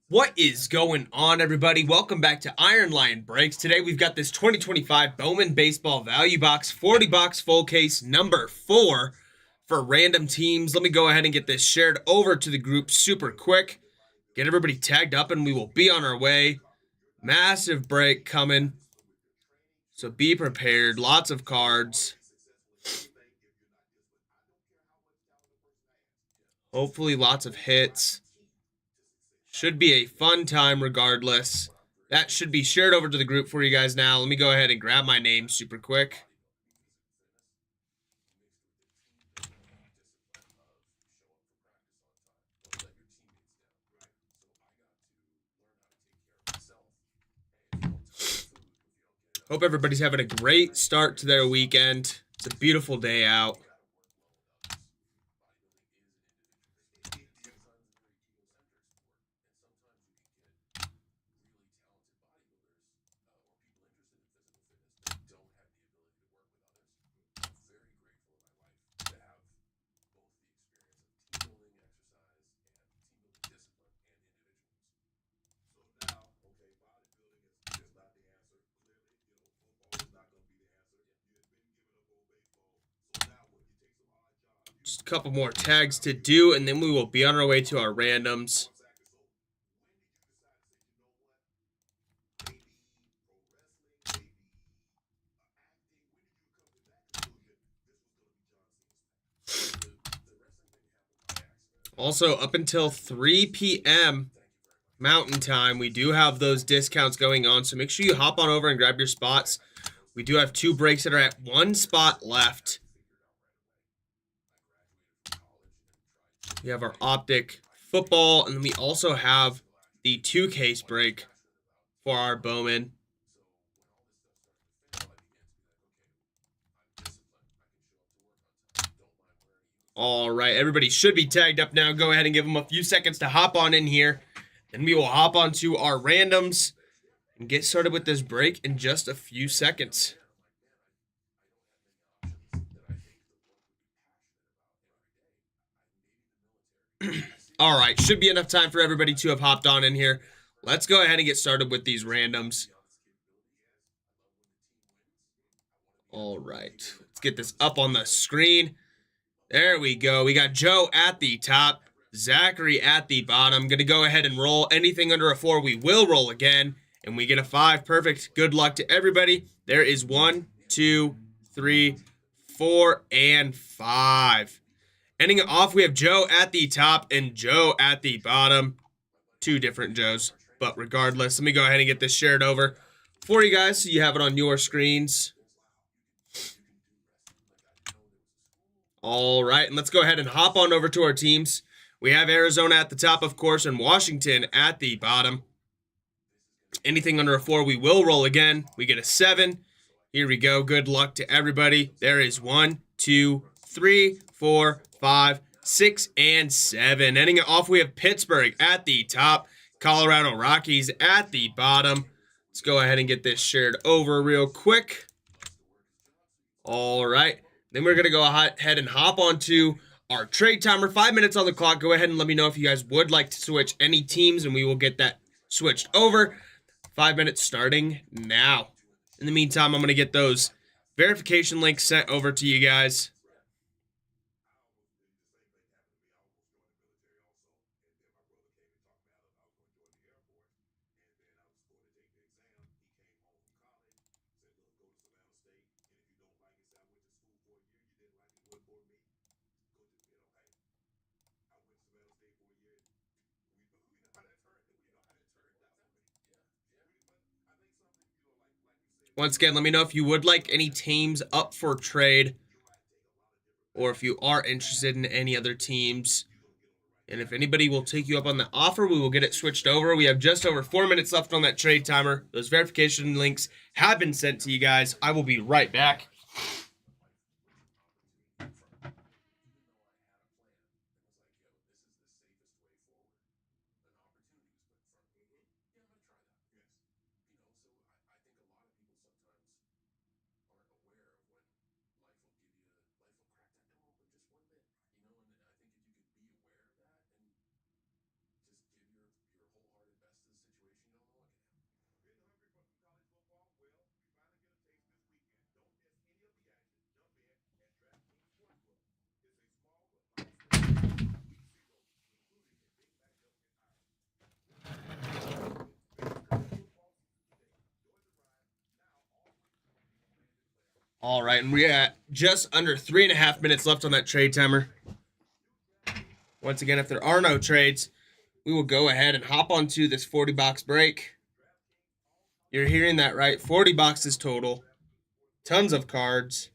What is going on, everybody? Welcome back to Iron Lion Breaks. Today we've got this 2025 Bowman Baseball Value Box 40 box full case number 4 for random teams. Let me go ahead and get this shared over to the group super quick. Get everybody tagged up and we will be on our way. Massive break coming. So be prepared. Lots of cards. Hopefully lots of hits. Should be a fun time regardless. That should be shared over to the group for you guys now. Let me go ahead and grab my name super quick. Hope everybody's having a great start to their weekend. It's a beautiful day out. Just a couple more tags to do, and then we will be on our way to our randoms. Also, up until 3 p.m. Mountain Time, we do have those discounts going on, so make sure you hop on over and grab your spots. We do have 2 breaks that are at 1 spot left. We have our Optic football, and then we also have the 2-case break for our Bowman. All right, everybody should be tagged up now. Go ahead and give them a few seconds to hop on in here. Then we will hop onto our randoms and get started with this break in just a few seconds. All right, should be enough time for everybody to have hopped on in here. Let's go ahead and get started with these randoms. All right, let's get this up on the screen. There we go. We got Joe at the top, Zachary at the bottom. Going to go ahead and roll. Anything under a 4, we will roll again. And we get a 5. Perfect. Good luck to everybody. There is 1, 2, 3, 4, and 5. Ending it off, we have Joe at the top and Joe at the bottom. 2 different Joes. But regardless, let me go ahead and get this shared over for you guys so you have it on your screens. All right, and let's go ahead and hop on over to our teams. We have Arizona at the top, of course, and Washington at the bottom. Anything under a 4, we will roll again. We get a 7. Here we go. Good luck to everybody. There is 1, 2, 3, 4, 5, 6, and 7. Ending it off, we have Pittsburgh at the top, Colorado Rockies at the bottom. Let's go ahead and get this shared over real quick. All right. Then we're going to go ahead and hop onto our trade timer. 5 minutes on the clock. Go ahead and let me know if you guys would like to switch any teams, and we will get that switched over. 5 minutes starting now. In the meantime, I'm going to get those verification links sent over to you guys. Once again, let me know if you would like any teams up for trade or if you are interested in any other teams. And if anybody will take you up on the offer, we will get it switched over. We have just over 4 minutes left on that trade timer. Those verification links have been sent to you guys. I will be right back. All right, and we're at just under 3.5 minutes left on that trade timer. Once again, if there are no trades, we will go ahead and hop onto this 40-box break. You're hearing that right, 40 boxes total. Tons of cards.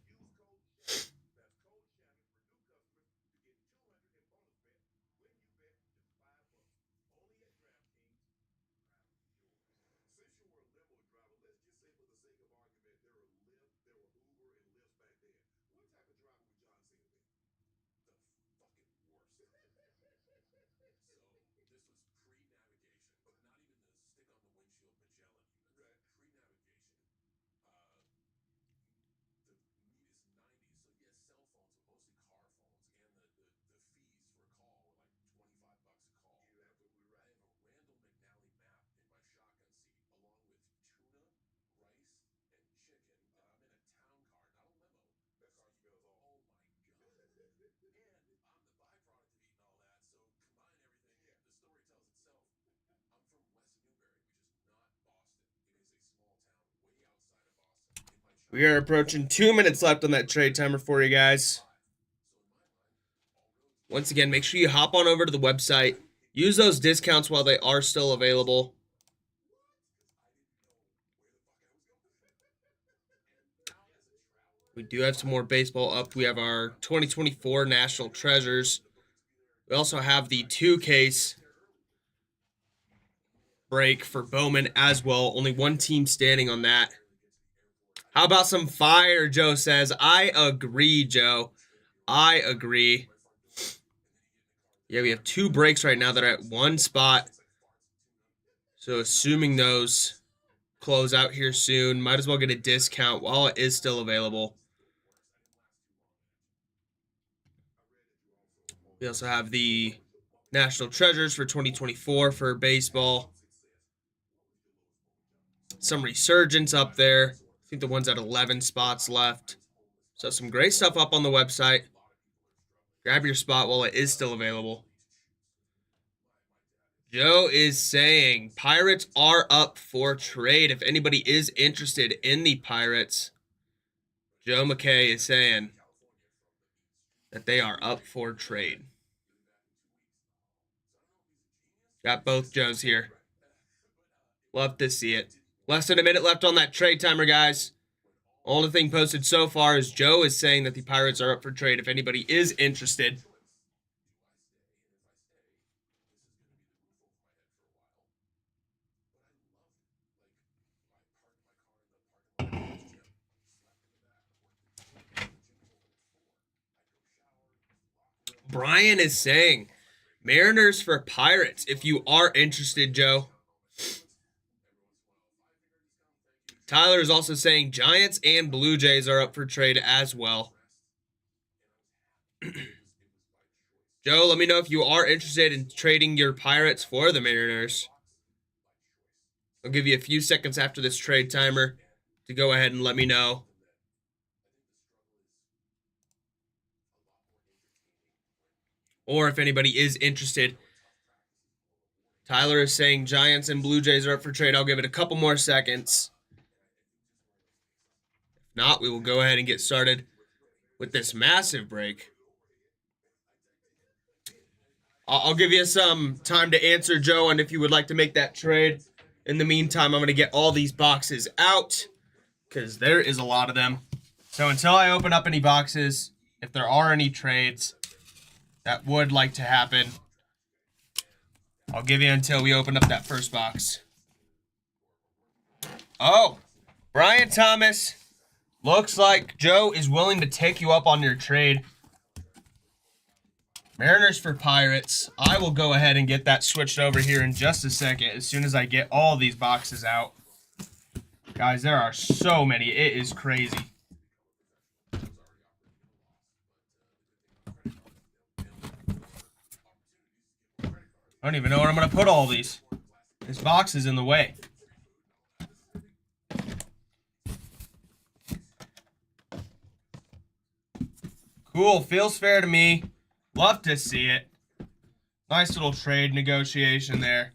We are approaching 2 minutes left on that trade timer for you guys. Once again, make sure you hop on over to the website. Use those discounts while they are still available. We do have some more baseball up. We have our 2024 National Treasures. We also have the 2-case break for Bowman as well. Only one team standing on that. How about some fire, Joe says. I agree, Joe. I agree. Yeah, we have 2 breaks right now that are at one spot. So assuming those close out here soon, might as well get a discount while it is still available. We also have the National Treasures for 2024 for baseball. Some resurgence up there. I think the one's at 11 spots left. So some great stuff up on the website. Grab your spot while it is still available. Joe is saying Pirates are up for trade. If anybody is interested in the Pirates, Joe McKay is saying that they are up for trade. Got both Joes here. Love to see it. Less than a minute left on that trade timer, guys. Only thing posted so far is Joe is saying that the Pirates are up for trade if anybody is interested. Brian is saying Mariners for Pirates if you are interested, Joe. Tyler is also saying Giants and Blue Jays are up for trade as well. Joe, let me know if you are interested in trading your Pirates for the Mariners. I'll give you a few seconds after this trade timer to go ahead and let me know. Or if anybody is interested. Tyler is saying Giants and Blue Jays are up for trade. I'll give it a couple more seconds. If not, we will go ahead and get started with this massive break. I'll give you some time to answer, Joe, and if you would like to make that trade. In the meantime, I'm going to get all these boxes out because there is a lot of them. So until I open up any boxes, if there are any trades that would like to happen, I'll give you until we open up that first box. Oh, Brian Thomas. Looks like Joe is willing to take you up on your trade. Mariners for Pirates. I will go ahead and get that switched over here in just a second as soon as I get all these boxes out. Guys, there are so many. It is crazy. I don't even know where I'm going to put all these. This box is in the way. Cool. Feels fair to me. Love to see it. Nice little trade negotiation there.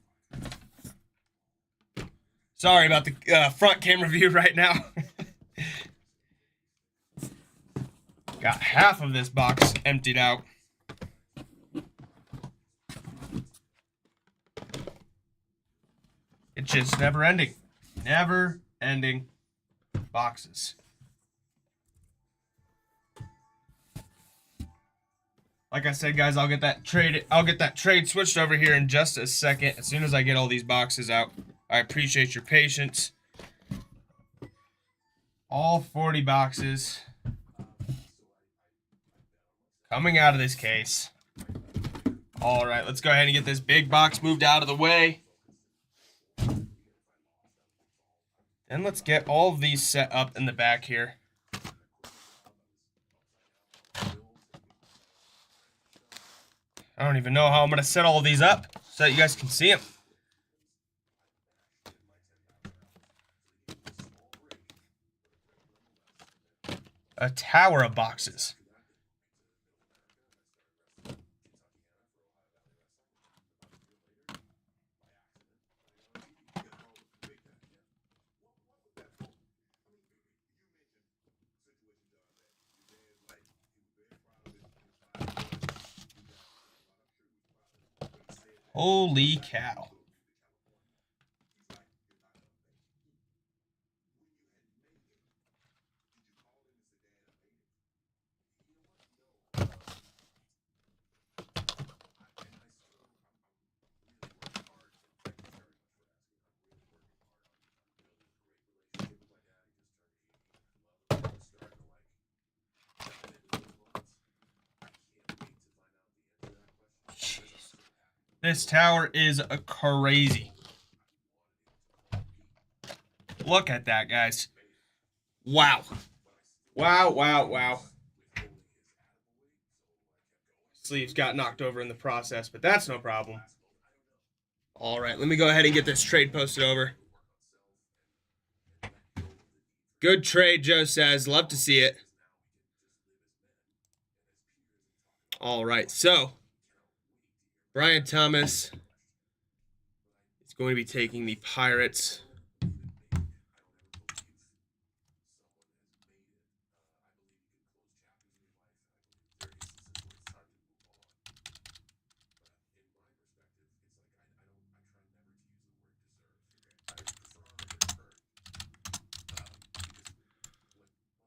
Sorry about the front camera view right now. Got half of this box emptied out. It's just never ending. Never ending boxes. Like I said, guys, I'll get that trade switched over here in just a second as soon as I get all these boxes out. I appreciate your patience. All 40 boxes coming out of this case. All right, let's go ahead and get this big box moved out of the way. And let's get all of these set up in the back here. I don't even know how I'm going to set all of these up so that you guys can see them. A tower of boxes. Holy cow. Jeez. This tower is crazy. Look at that, guys. Wow. Wow, wow, wow. Sleeves got knocked over in the process, but that's no problem. All right, let me go ahead and get this trade posted over. Good trade, Joe says. Love to see it. All right, so Brian Thomas is going to be taking the Pirates.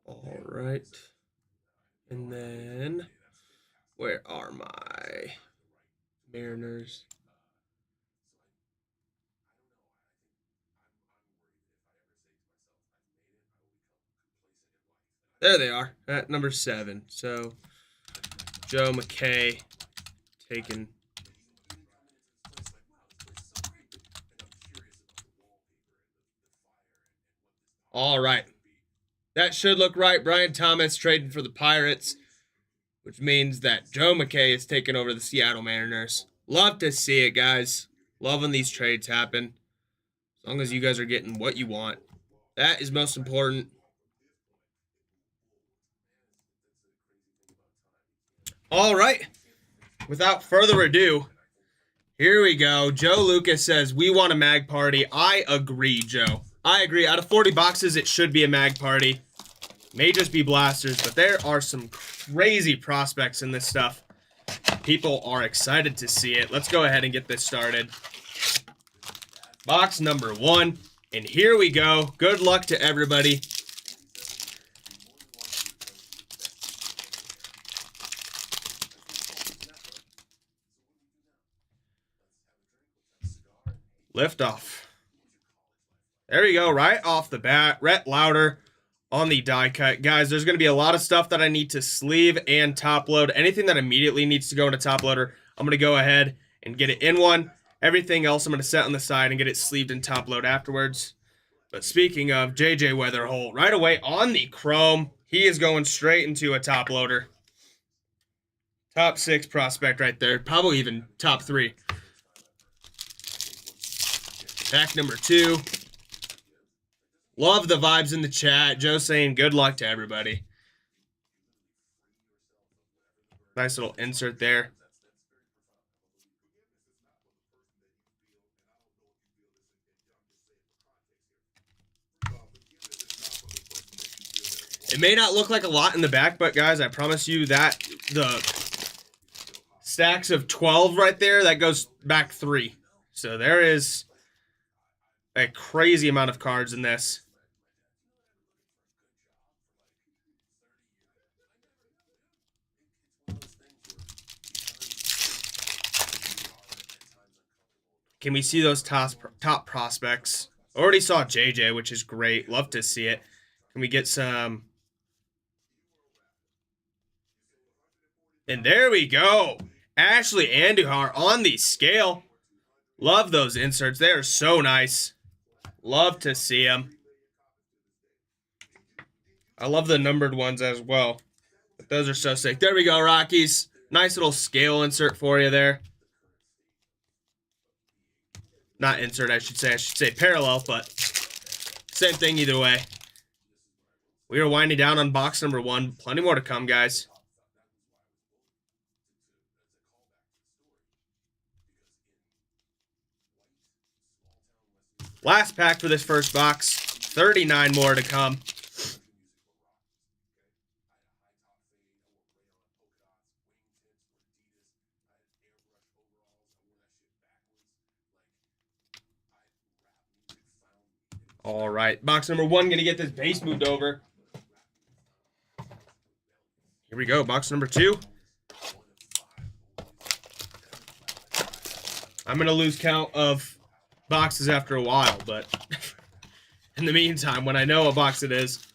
All right. And then, where are my Mariners? There they are at number 7. So, Joe McKay taking. All right. That should look right. Brian Thomas trading for the Pirates, which means that Joe McKay is taking over the Seattle Mariners. Love to see it, guys. Loving these trades happen. As long as you guys are getting what you want. That is most important. All right. Without further ado, here we go. Joe Lucas says, we want a mag party. I agree, Joe. I agree. Out of 40 boxes, it should be a mag party. May just be blasters, but there are some crazy prospects in this stuff. People are excited to see it. Let's go ahead and get this started. Box number 1. And here we go. Good luck to everybody. Lift off. There we go. Right off the bat. Rhett Lauder on the die cut. Guys, there's going to be a lot of stuff that I need to sleeve and top load. Anything that immediately needs to go into top loader, I'm going to go ahead and get it in one. Everything else I'm going to set on the side and get it sleeved and top load afterwards. But speaking of JJ Weatherholt, right away on the chrome, he is going straight into a top loader. Top 6 prospect right there. Probably even top 3. Pack number 2. Love the vibes in the chat. Joe saying good luck to everybody. Nice little insert there. It may not look like a lot in the back, but guys, I promise you that the stacks of 12 right there, that goes back 3. So there is a crazy amount of cards in this. Can we see those top prospects? Already saw JJ, which is great. Love to see it. Can we get some? And there we go. Ashley Andujar on the scale. Love those inserts. They are so nice. Love to see them. I love the numbered ones as well. But those are so sick. There we go, Rockies. Nice little scale insert for you there. Not insert, I should say parallel, but same thing either way. We are winding down on box number 1. Plenty more to come, guys. Last pack for this first box. 39 more to come. All right, box number 1, gonna get this base moved over. Here we go, box number 2. I'm gonna lose count of boxes after a while, but in the meantime, when I know what box it is,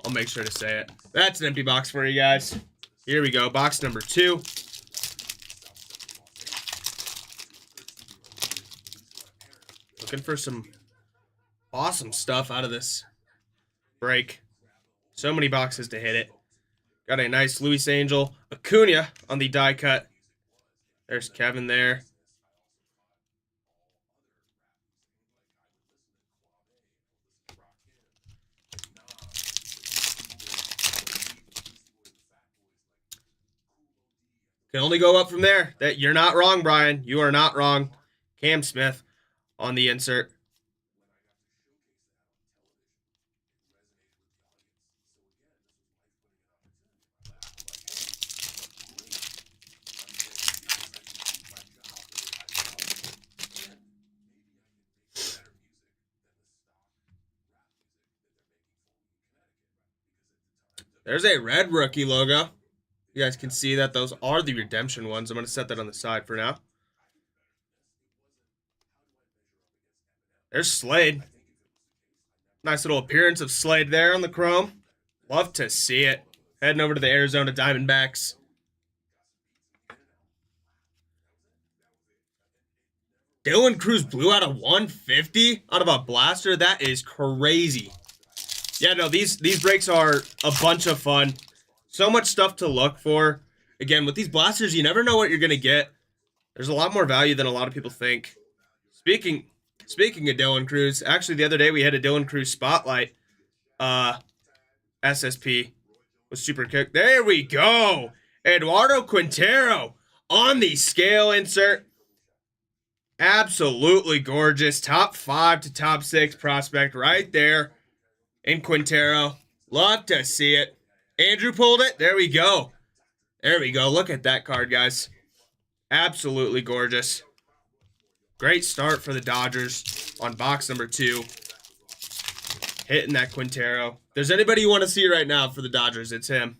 I'll make sure to say it. That's an empty box for you guys. Here we go, box number 2. Looking for some awesome stuff out of this break. So many boxes to hit it. Got a nice Luis Angel Acuna on the die cut. There's Kevin there. Can only go up from there. That you're not wrong, Brian. You are not wrong. Cam Smith on the insert. There's a red rookie logo. You guys can see that those are the redemption ones. I'm going to set that on the side for now. There's Slade. Nice little appearance of Slade there on the chrome. Love to see it. Heading over to the Arizona Diamondbacks. Dylan Cruz blew out a 150 out of a blaster. That is crazy. Yeah, no, these breaks are a bunch of fun. So much stuff to look for. Again, with these blasters, you never know what you're going to get. There's a lot more value than a lot of people think. Speaking of Dylan Cruz, actually the other day we had a Dylan Cruz Spotlight SSP with Super Kick. There we go. Eduardo Quintero on the scale insert. Absolutely gorgeous. Top 5 to top 6 prospect right there in Quintero. Love to see it. Andrew pulled it. There we go. There we go. Look at that card, guys. Absolutely gorgeous. Great start for the Dodgers on box number 2. Hitting that Quintero. If there's anybody you want to see right now for the Dodgers, it's him.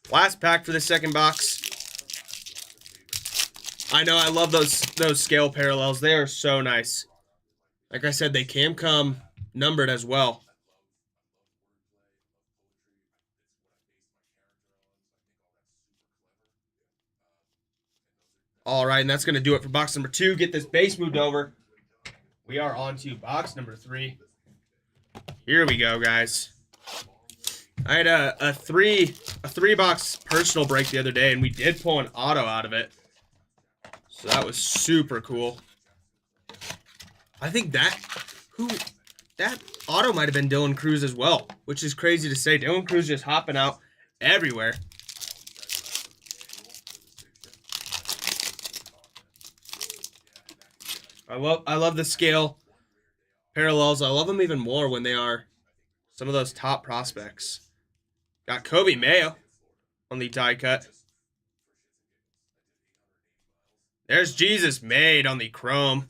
Last pack for the second box. I know, I love those scale parallels. They are so nice. Like I said, they can come numbered as well. All right, and that's going to do it for box number 2. Get this base moved over. We are on to box number 3. Here we go, guys. I had a three box personal break the other day, and we did pull an auto out of it. So that was super cool. I think that auto might have been Dylan Cruz as well, which is crazy to say. Dylan Cruz just hopping out everywhere. I love the scale parallels. I love them even more when they are some of those top prospects. Got Kobe Mayo on the die cut. There's Jesus Made on the chrome.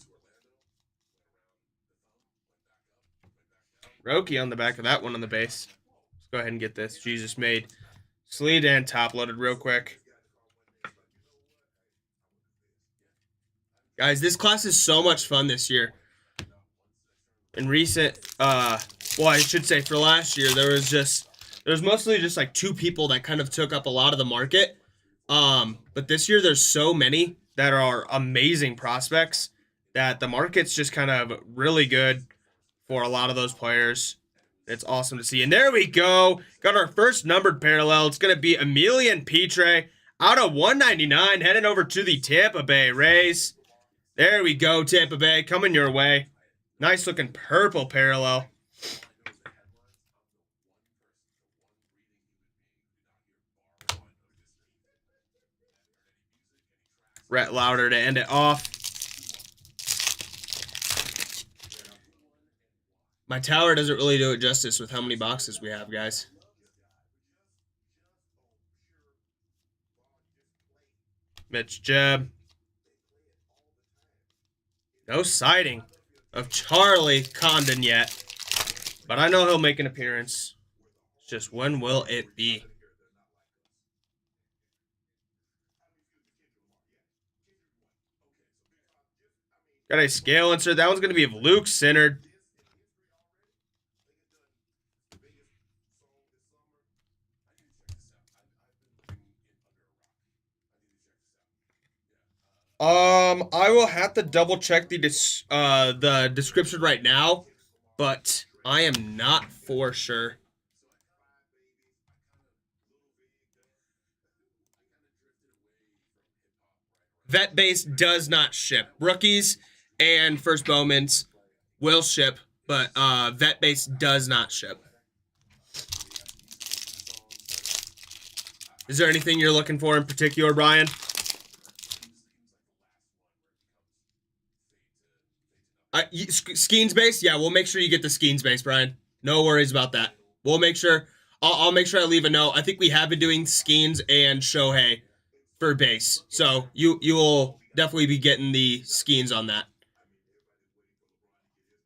Roki on the back of that one on the base. Let's go ahead and get this. Jesus Made. Sleeved and top loaded real quick. Guys, this class is so much fun this year. In recent, well, I should say for last year, there was mostly just like two people that kind of took up a lot of the market. But this year there's so many that are amazing prospects that the market's just kind of really good for a lot of those players. It's awesome to see. And there we go. Got our first numbered parallel. It's going to be Emilian Petre out of 199 heading over to the Tampa Bay Rays. There we go, Tampa Bay, coming your way. Nice looking purple parallel. Rhett Lauder to end it off. My tower doesn't really do it justice with how many boxes we have, guys. Mitch Jeb. No sighting of Charlie Condon yet, but I know he'll make an appearance. It's just when will it be? Got a scale insert. That one's going to be of Luke Sinnard. I will have to double check the description right now, but I am not for sure. Vet base does not ship. Rookies and first Bowmans will ship, but vet base does not ship. Is there anything you're looking for in particular, Brian? Skeens base? Yeah, we'll make sure you get the Skeens base, Brian. No worries about that. We'll make sure. I'll make sure I leave a note. I think we have been doing Skeens and Shohei for base, so you will definitely be getting the Skeens on that.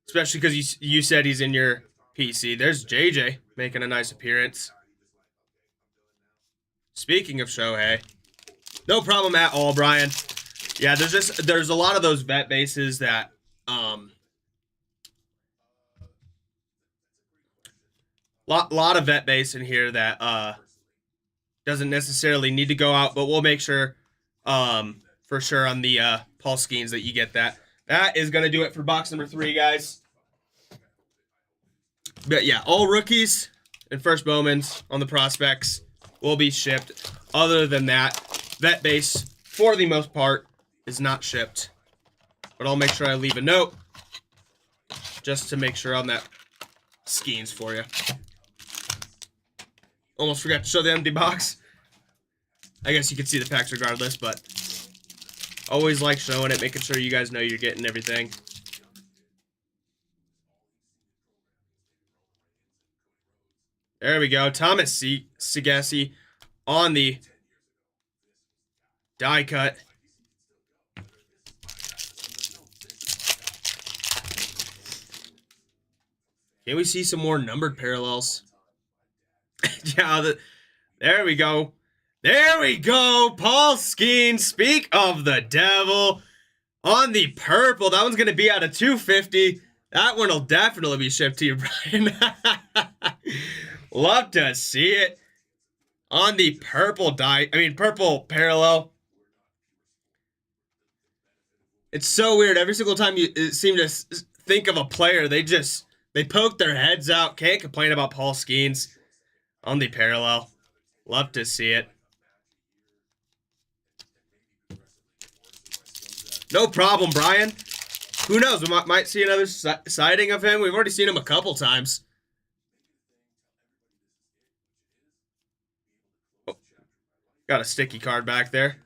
Especially because you said he's in your PC. There's JJ making a nice appearance. Speaking of Shohei, no problem at all, Brian. Yeah, there's a lot of those vet bases that lot of vet base in here that doesn't necessarily need to go out, but we'll make sure for sure on the Paul Skeens that you get that. That is gonna do it for box number 3, guys. But yeah, all rookies and first Bowmans on the prospects will be shipped. Other than that, vet base for the most part is not shipped. But I'll make sure I leave a note just to make sure on that Skeens for you. Almost forgot to show the empty box. I guess you can see the packs regardless, but always like showing it, making sure you guys know you're getting everything. There we go. Thomas Segassi on the die cut. Can we see some more numbered parallels? Yeah, there we go. There we go. Paul Skeens, speak of the devil. On the purple. That one's going to be out of 250. That one will definitely be shipped to you, Brian. Love to see it. On the purple purple parallel. It's so weird. Every single time you seem to think of a player, they poke their heads out. Can't complain about Paul Skeens on the parallel. Love to see it. No problem, Brian. Who knows? We might see another sighting of him. We've already seen him a couple times. Oh, got a sticky card back there.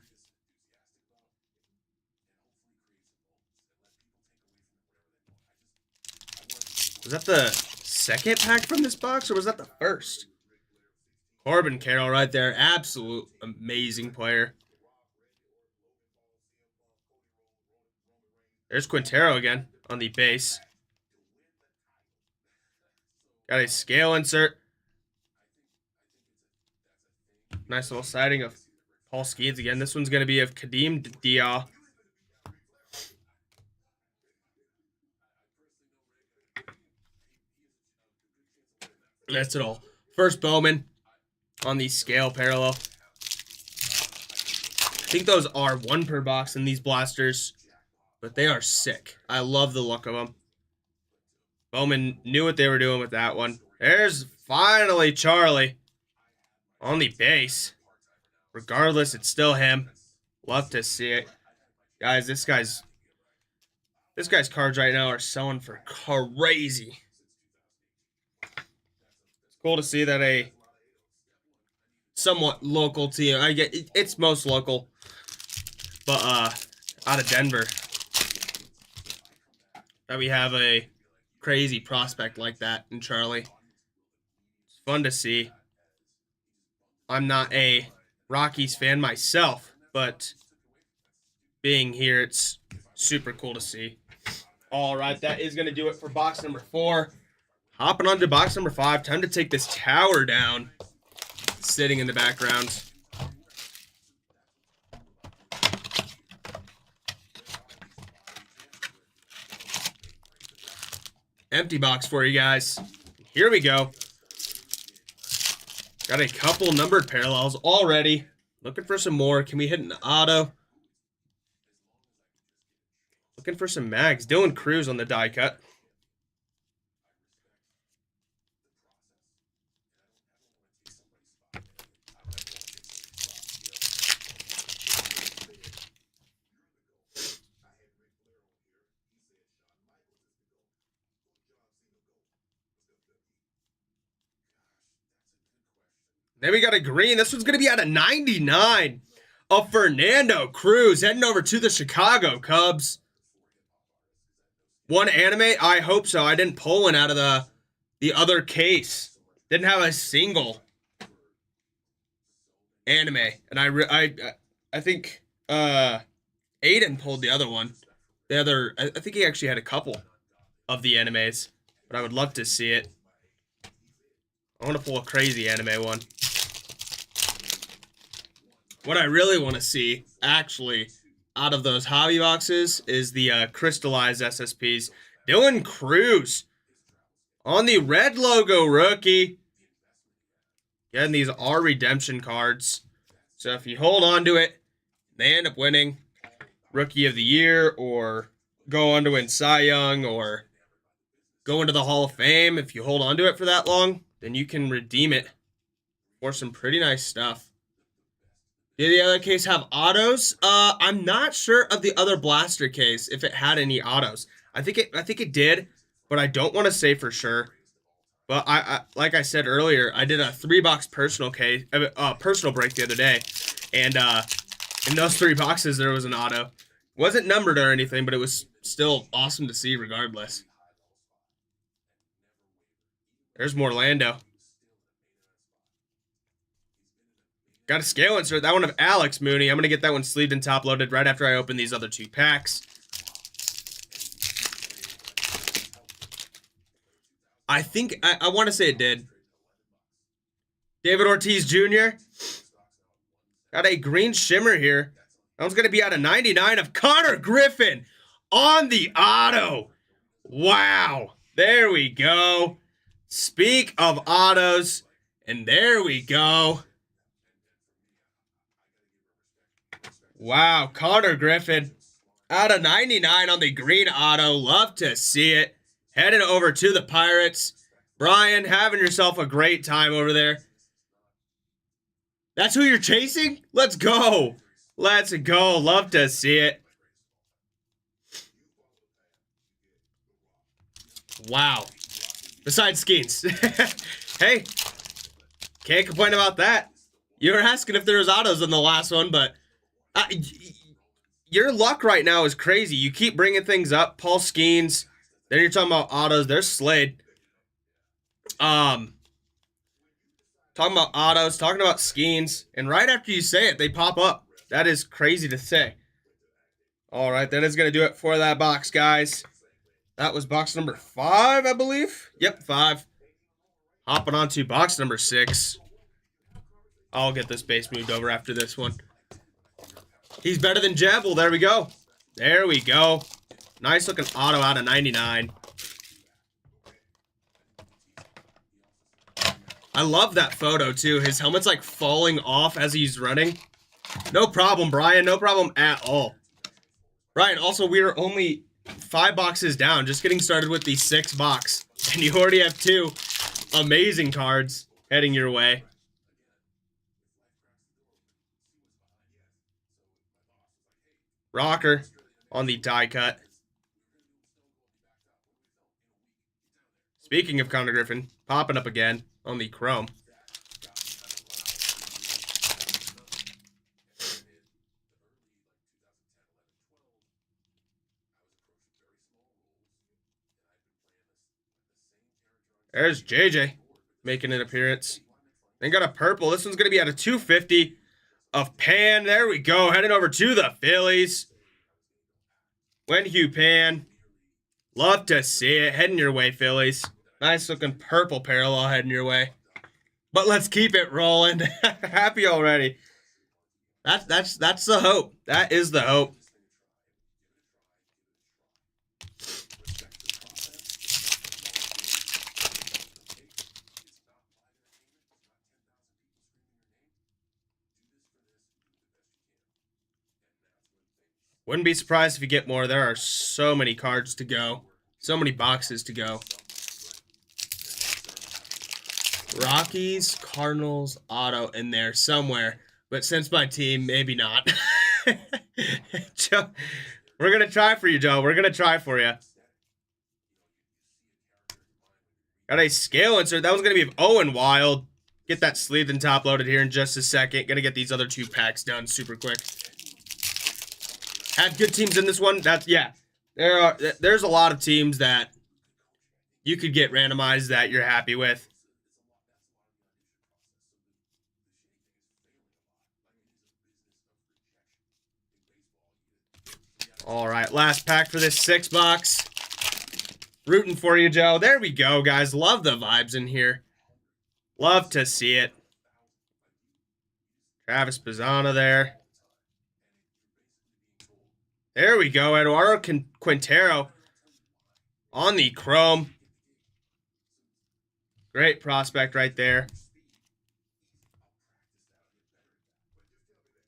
Was that the second pack from this box, or was that the first? Corbin Carroll right there. Absolute amazing player. There's Quintero again on the base. Got a scale insert. Nice little sighting of Paul Skeens again. This one's going to be of Kadeem Dia. That's it all. First Bowman on the scale parallel. I think those are 1 per box in these blasters, but they are sick. I love the look of them. Bowman knew what they were doing with that one. There's finally Charlie on the base. Regardless, it's still him. Love to see it. Guys, this guy's cards right now are selling for crazy. It's cool to see that a somewhat local team, I get it's most local, but out of Denver, that we have a crazy prospect like that in Charlie. It's fun to see. I'm not a Rockies fan myself, but being here, it's super cool to see. All right, that is going to do it for box number 4. Hopping on to box number 5. Time to take this tower down. Sitting in the background. Empty box for you guys. Here we go. Got a couple numbered parallels already. Looking for some more. Can we hit an auto? Looking for some mags. Dylan Cruz on the die cut. Then we got a green. This one's going to be out of 99 of Fernando Cruz heading over to the Chicago Cubs. One anime? I hope so. I didn't pull one out of the other case. Didn't have a single anime. And I think Aiden pulled the other one. I think he actually had a couple of the animes. But I would love to see it. I want to pull a crazy anime one. What I really want to see, actually, out of those hobby boxes is the crystallized SSPs. Dylan Cruz on the red logo rookie. Again, these are redemption cards. So if you hold on to it, they end up winning Rookie of the Year or go on to win Cy Young or go into the Hall of Fame. If you hold on to it for that long, then you can redeem it for some pretty nice stuff. Did the other case have autos? I'm not sure of the other blaster case if it had any autos. I think it did, but I don't want to say for sure. But I like I said earlier, I did a 3-box personal break the other day, and in those 3 boxes there was an auto. Wasn't numbered or anything, but it was still awesome to see regardless. There's more Lando. Got a scale insert. That one of Alex Mooney. I'm going to get that one sleeved and top loaded right after I open these other 2 packs. I think, I want to say it did. David Ortiz Jr. Got a green shimmer here. That one's going to be out of 99 of Connor Griffin on the auto. Wow. There we go. Speak of autos. And there we go. Wow, Connor Griffin out of 99 on the green auto. Love to see it. Heading over to the Pirates. Brian, having yourself a great time over there. That's who you're chasing? Let's go. Let's go. Love to see it. Wow. Besides Skeens. Hey, can't complain about that. You were asking if there was autos in the last one, but your luck right now is crazy. You keep bringing things up. Paul Skeens, Then you're talking about autos. There's Slade. Talking about autos, talking about Skeens, and right after you say it, they pop up. That is crazy to say. All right, that is going to do it for that box, guys. That was box number 5, I believe. Yep, 5. Hopping on to box number 6. I'll get this base moved over after this one. He's better than Jeb. Well, there we go. There we go. Nice looking auto out of 99. I love that photo, too. His helmet's like falling off as he's running. No problem, Brian. No problem at all. Brian, also, we are only 5 boxes down. Just getting started with the 6 box. And you already have 2 amazing cards heading your way. Rocker on the die cut. Speaking of Connor Griffin, popping up again on the chrome. There's JJ making an appearance. Then got a purple. This one's going to be at a 250 of Pan. There we go. Heading over to the Phillies. Wenhue Pan. Love to see it. Heading your way, Phillies. Nice looking purple parallel heading your way. But let's keep it rolling. Happy already. That's the hope. That is the hope. Wouldn't be surprised if you get more. There are so many cards to go. So many boxes to go. Rockies, Cardinals, auto in there somewhere. But since my team, maybe not. Joe, we're going to try for you, Joe. We're going to try for you. Got a scale insert. That was going to be Owen Wild. Get that sleeved and top loaded here in just a second. Going to get these other 2 packs done super quick. Have good teams in this one. Yeah. There's a lot of teams that you could get randomized that you're happy with. All right, last pack for this 6 box. Rooting for you, Joe. There we go, guys. Love the vibes in here. Love to see it. Travis Pizzana there. There we go. Eduardo Quintero on the chrome. Great prospect right there.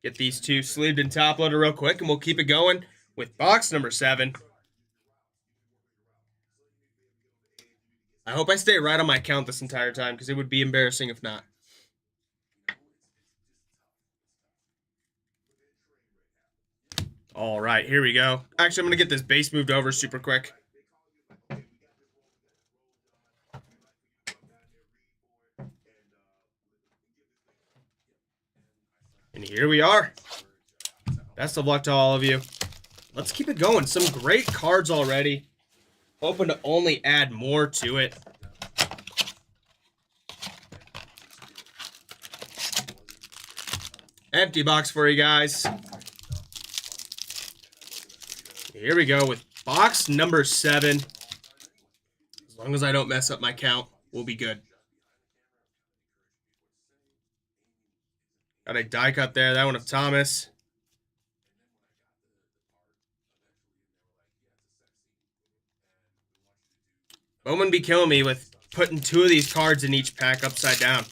Get these 2 sleeved and top loaded real quick, and we'll keep it going with box number 7. I hope I stay right on my count this entire time, because it would be embarrassing if not. All right, here we go. Actually, I'm going to get this base moved over super quick. And here we are. Best of luck to all of you. Let's keep it going. Some great cards already. Hoping to only add more to it. Empty box for you guys. Here we go with box number 7. As long as I don't mess up my count, we'll be good. Got a die cut there. That one of Thomas. Bowman be killing me with putting 2 of these cards in each pack upside down.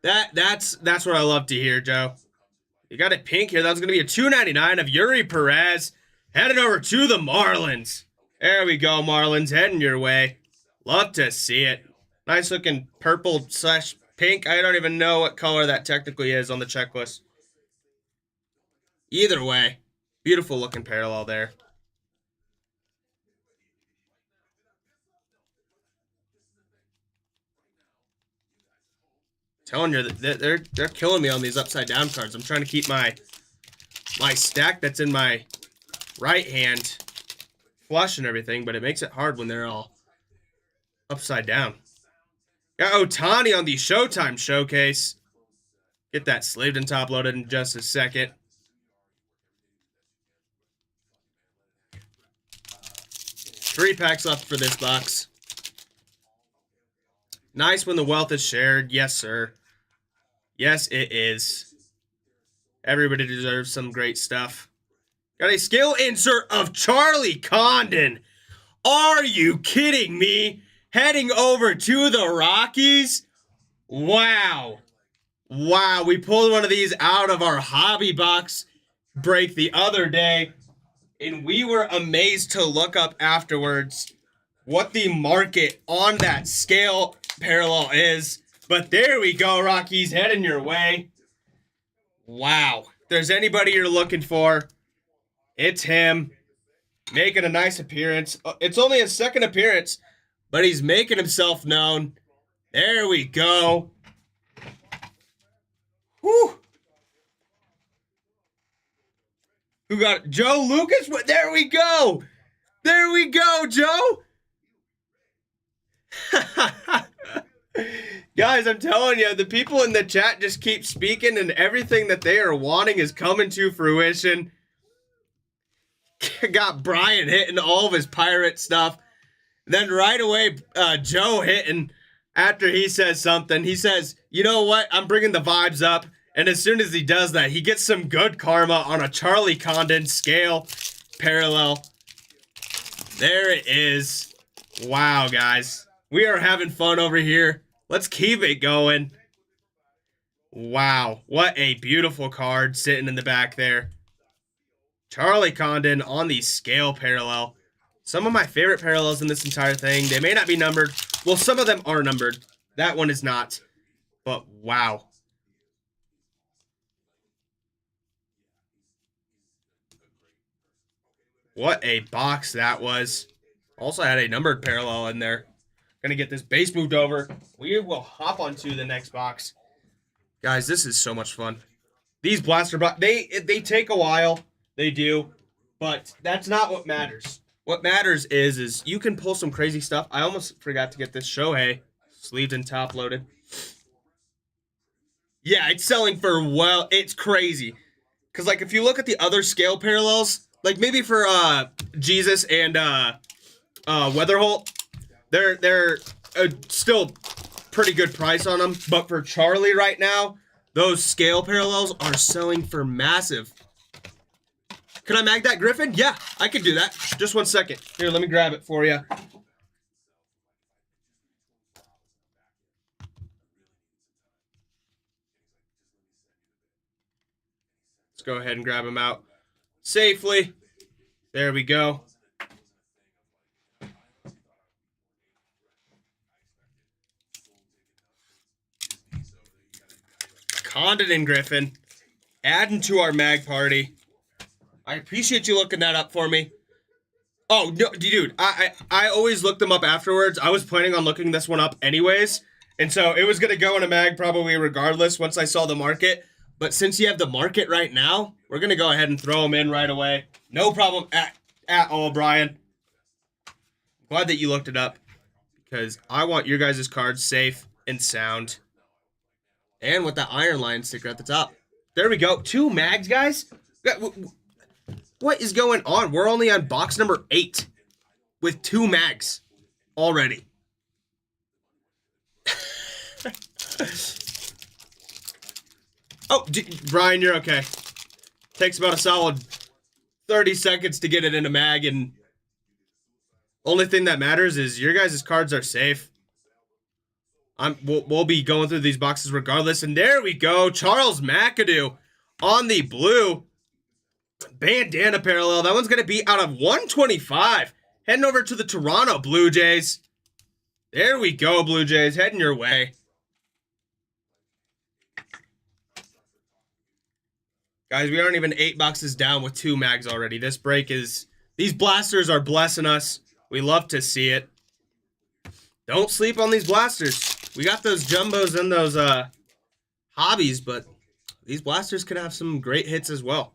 That's what I love to hear, Joe. You got it pink here. That was going to be a $2.99 of Yuri Perez. Headed over to the Marlins. There we go, Marlins. Heading your way. Love to see it. Nice looking purple / pink. I don't even know what color that technically is on the checklist. Either way, beautiful looking parallel there. Telling you that they're killing me on these upside down cards. I'm trying to keep my stack that's in my right hand flush and everything, but it makes it hard when they're all upside down. Got Ohtani on the Showtime showcase. Get that sleeved and top loaded in just a second. Three packs left for this box. Nice when the wealth is shared. Yes, sir. Yes, it is. Everybody deserves some great stuff. Got a skill insert of Charlie Condon. Are you kidding me? Heading over to the Rockies? Wow. Wow, we pulled one of these out of our hobby box break the other day, and we were amazed to look up afterwards what the market on that scale parallel is. But there we go, Rockies, heading your way. Wow. If there's anybody you're looking for, it's him. Making a nice appearance. It's only his second appearance, but he's making himself known. There we go. Whew. Who got it? Joe Lucas? There we go. There we go, Joe. Guys, I'm telling you, the people in the chat just keep speaking, and everything that they are wanting is coming to fruition. Got Brian hitting all of his pirate stuff. Then right away, Joe hitting after he says something. He says, you know what? I'm bringing the vibes up. And as soon as he does that, he gets some good karma on a Charlie Condon scale parallel. There it is. Wow, guys. We are having fun over here. Let's keep it going. Wow. What a beautiful card sitting in the back there. Charlie Condon on the scale parallel. Some of my favorite parallels in this entire thing. They may not be numbered. Well, some of them are numbered. That one is not. But wow. What a box that was. Also had a numbered parallel in there. Gonna get this base moved over. We will hop onto the next box. Guys, this is so much fun. These blaster box, they take a while. They do. But that's not what matters. What matters is you can pull some crazy stuff. I almost forgot to get this Shohei sleeved and top loaded. Yeah, it's selling for, well, it's crazy. Because, like, if you look at the other scale parallels, like maybe for Jesus and Weatherholt, they're still pretty good price on them. But for Charlie right now, those scale parallels are selling for massive. Can I mag that Griffin? Yeah, I can do that. Just 1 second. Here, let me grab it for you. Let's go ahead and grab him out safely. There we go. Condon and Griffin adding to our mag party. I appreciate you looking that up for me. Oh, no, dude, I always look them up afterwards. I was planning on looking this one up anyways, and so it was going to go in a mag probably regardless once I saw the market. But since you have the market right now, we're going to go ahead and throw them in right away. No problem at all, Brian. Glad that you looked it up because I want your guys' cards safe and sound. And with that Iron Lion sticker at the top. There we go. 2 mags, guys. What is going on? We're only on box number 8 with 2 mags already. Oh, Brian, you're okay. Takes about a solid 30 seconds to get it in a mag, and only thing that matters is your guys' cards are safe. We'll be going through these boxes regardless, and there we go. Charles McAdoo on the blue. Bandana parallel. That one's going to be out of 125. Heading over to the Toronto Blue Jays. There we go, Blue Jays. Heading your way. Guys, we aren't even 8 boxes down with 2 mags already. This break is... These blasters are blessing us. We love to see it. Don't sleep on these blasters. We got those jumbos and those hobbies, but these blasters could have some great hits as well.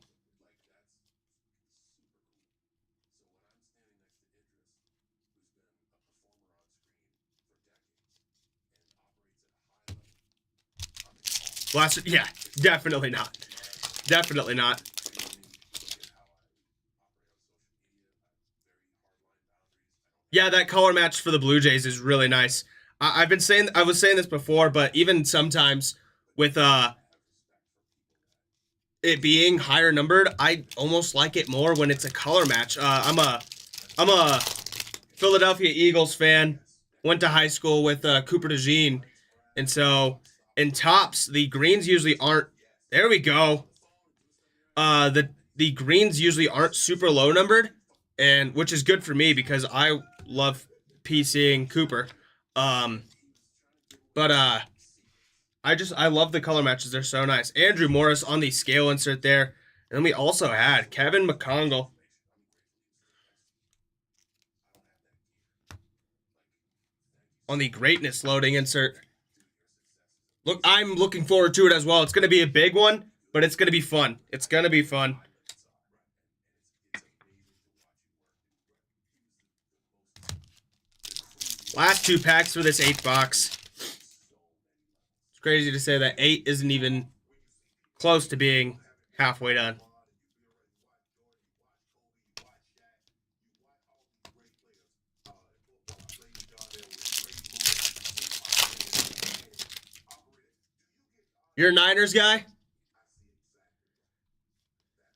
Blaster, yeah, definitely not. Definitely not. Yeah, that color match for the Blue Jays is really nice. I was saying this before, but even sometimes with it being higher numbered, I almost like it more when it's a color match. I'm a Philadelphia Eagles fan. Went to high school with Cooper DeJean, and so in tops the greens usually aren't. There we go. The greens usually aren't super low numbered, and which is good for me because I love PCing Cooper. Um, but I love the color matches. They're so nice. Andrew Morris on the scale insert there. And then we also had Kevin McCongle on the greatness loading insert. Look, I'm looking forward to it as well. It's going to be a big one, but it's going to be fun. It's going to be fun. Last 2 packs for this 8 box. It's crazy to say that 8 isn't even close to being halfway done. You're a Niners guy?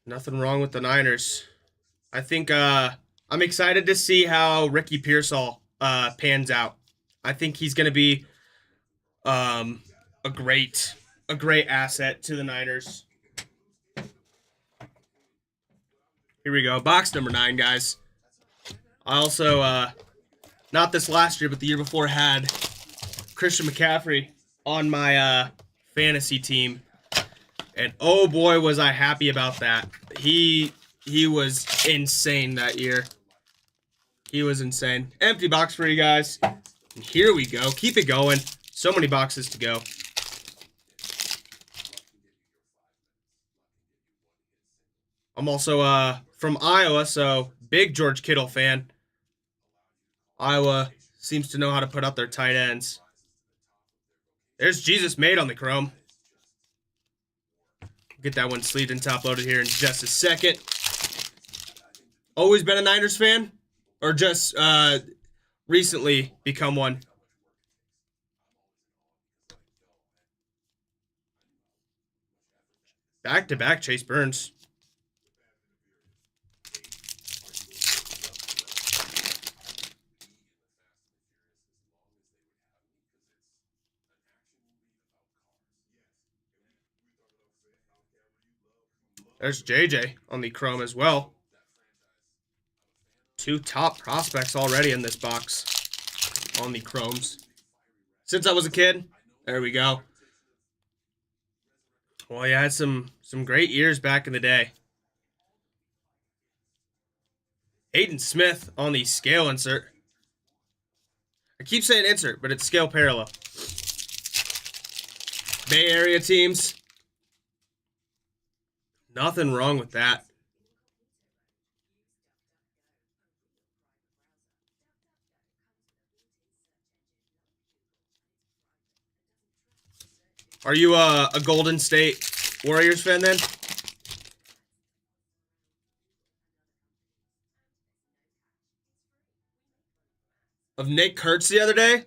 Nothing wrong with the Niners. I think I'm excited to see how Ricky Pearsall pans out. I think he's going to be a great asset to the Niners. Here we go. Box number 9, guys. I also, not this last year, but the year before, had Christian McCaffrey on my fantasy team. And oh boy, was I happy about that. He was insane that year. He was insane. Empty box for you guys. And here we go. Keep it going. So many boxes to go. I'm also from Iowa, so big George Kittle fan. Iowa seems to know how to put up their tight ends. There's Jesus Made on the chrome. Get that one sleeved and top loaded here in just a second. Always been a Niners fan? Or just recently become one? Back-to-back Chase Burns. There's JJ on the chrome as well. 2 top prospects already in this box on the chromes. Since I was a kid, there we go. Well, you had some great years back in the day. Hayden Smith on the scale insert. I keep saying insert, but it's scale parallel. Bay Area teams. Nothing wrong with that. Are you a Golden State Warriors fan then? Of Nick Kurtz the other day?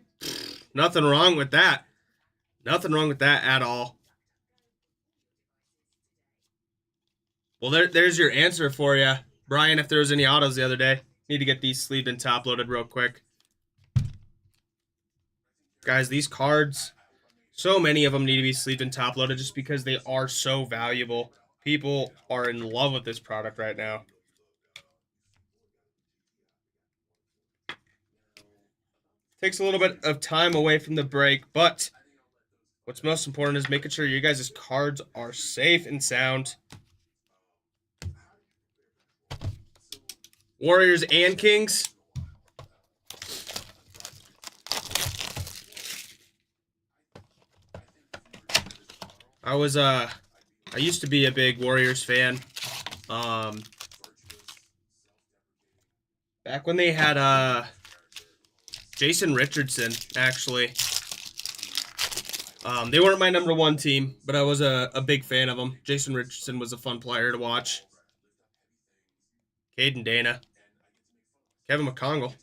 Nothing wrong with that. Nothing wrong with that at all. Well, there's your answer for you, Brian, if there was any autos the other day. Need to get these sleeved and top loaded real quick. Guys, these cards, so many of them need to be sleeved and top loaded just because they are so valuable. People are in love with this product right now. Takes a little bit of time away from the break, but what's most important is making sure you guys' cards are safe and sound. Warriors and Kings. I used to be a big Warriors fan. Back when they had Jason Richardson, actually. They weren't my number one team, but I was a big fan of them. Jason Richardson was a fun player to watch. Caden Dana. Kevin McCongle.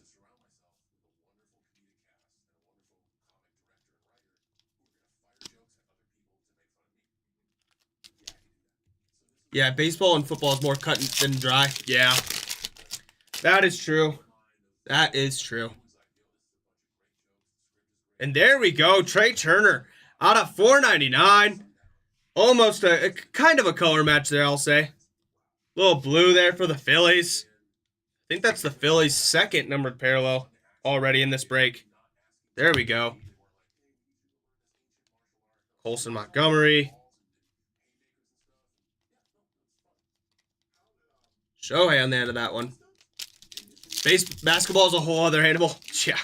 Yeah, baseball and football is more cut than dry. Yeah, that is true. That is true. And there we go. Trey Turner out of 499. Almost a kind of a color match there, I'll say. Little blue there for the Phillies. I think that's the Phillies' second numbered parallel already in this break. There we go. Colson Montgomery. Shohei on the end of that one. Basketball is a whole other animal. Yeah.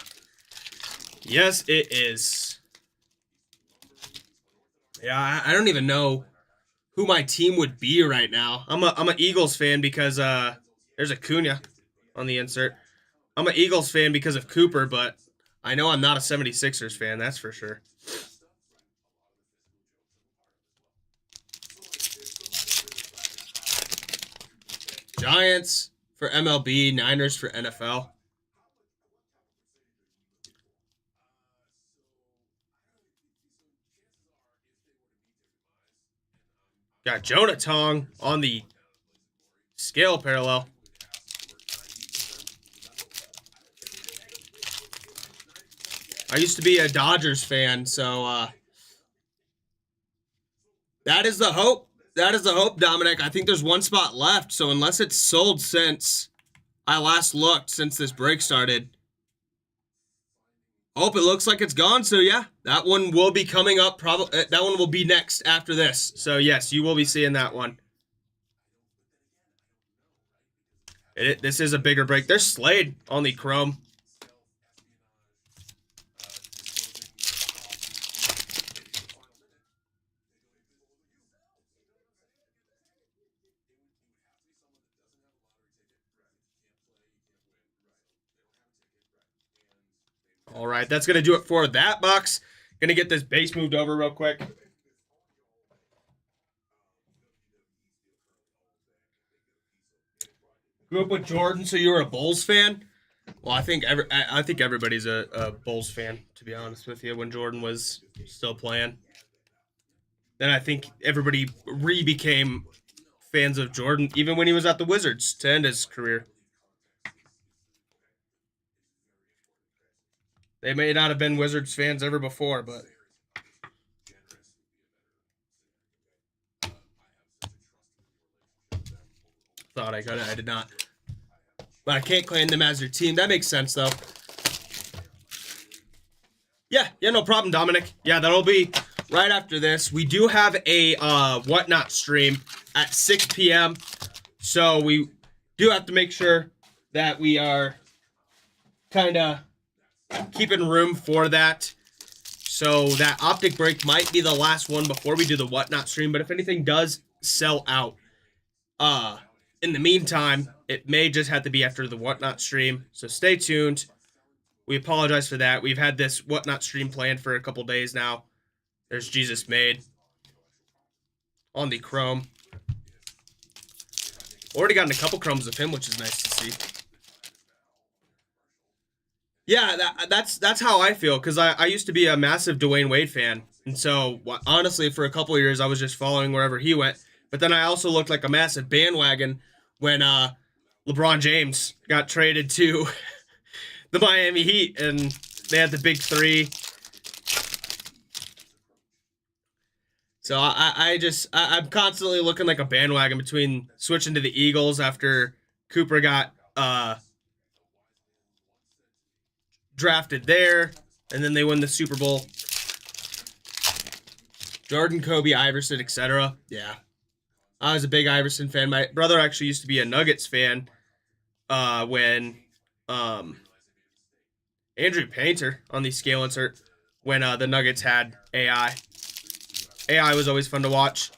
Yes, it is. Yeah, I don't even know who my team would be right now. I'm an Eagles fan because there's Acuna on the insert. I'm an Eagles fan because of Cooper, but I know I'm not a 76ers fan, that's for sure. Giants for MLB, Niners for NFL. Got Jonah Tong on the scale parallel. I used to be a Dodgers fan, so that is the hope. That is the hope, Dominic. I think there's one spot left, so unless it's sold since I last looked, since this break started. Oh, it looks like it's gone, so yeah, that one will be coming up. Probably that one will be next after this. So yes, you will be seeing that one. This is a bigger break. There's Slade on the chrome. All right, that's going to do it for that box. Going to get this base moved over real quick. Grew up with Jordan, so you were a Bulls fan? Well, I think everybody's a Bulls fan, to be honest with you, when Jordan was still playing. Then I think everybody became fans of Jordan, even when he was at the Wizards to end his career. They may not have been Wizards fans ever before, but thought I got it. I did not. But I can't claim them as your team. That makes sense, though. Yeah, no problem, Dominic. Yeah, that'll be right after this. We do have a Whatnot stream at 6 p.m., so we do have to make sure that we are kind of keeping room for that. So that optic break might be the last one before we do the Whatnot stream, but if anything does sell out, in the meantime, it may just have to be after the Whatnot stream, so stay tuned. We apologize for that. We've had this Whatnot stream planned for a couple days now. There's Jesus Made on the chrome. Already gotten a couple chromes of him, which is nice to see. Yeah, that's how I feel, because I used to be a massive Dwayne Wade fan. And so, honestly, for a couple of years, I was just following wherever he went. But then I also looked like a massive bandwagon when LeBron James got traded to the Miami Heat, and they had the big three. So I'm constantly looking like a bandwagon between switching to the Eagles after Cooper got drafted there, and then they win the Super Bowl. Jordan, Kobe, Iverson, etc. Yeah. I was a big Iverson fan. My brother actually used to be a Nuggets fan when Andrew Painter on the scale insert when the Nuggets had AI. AI was always fun to watch.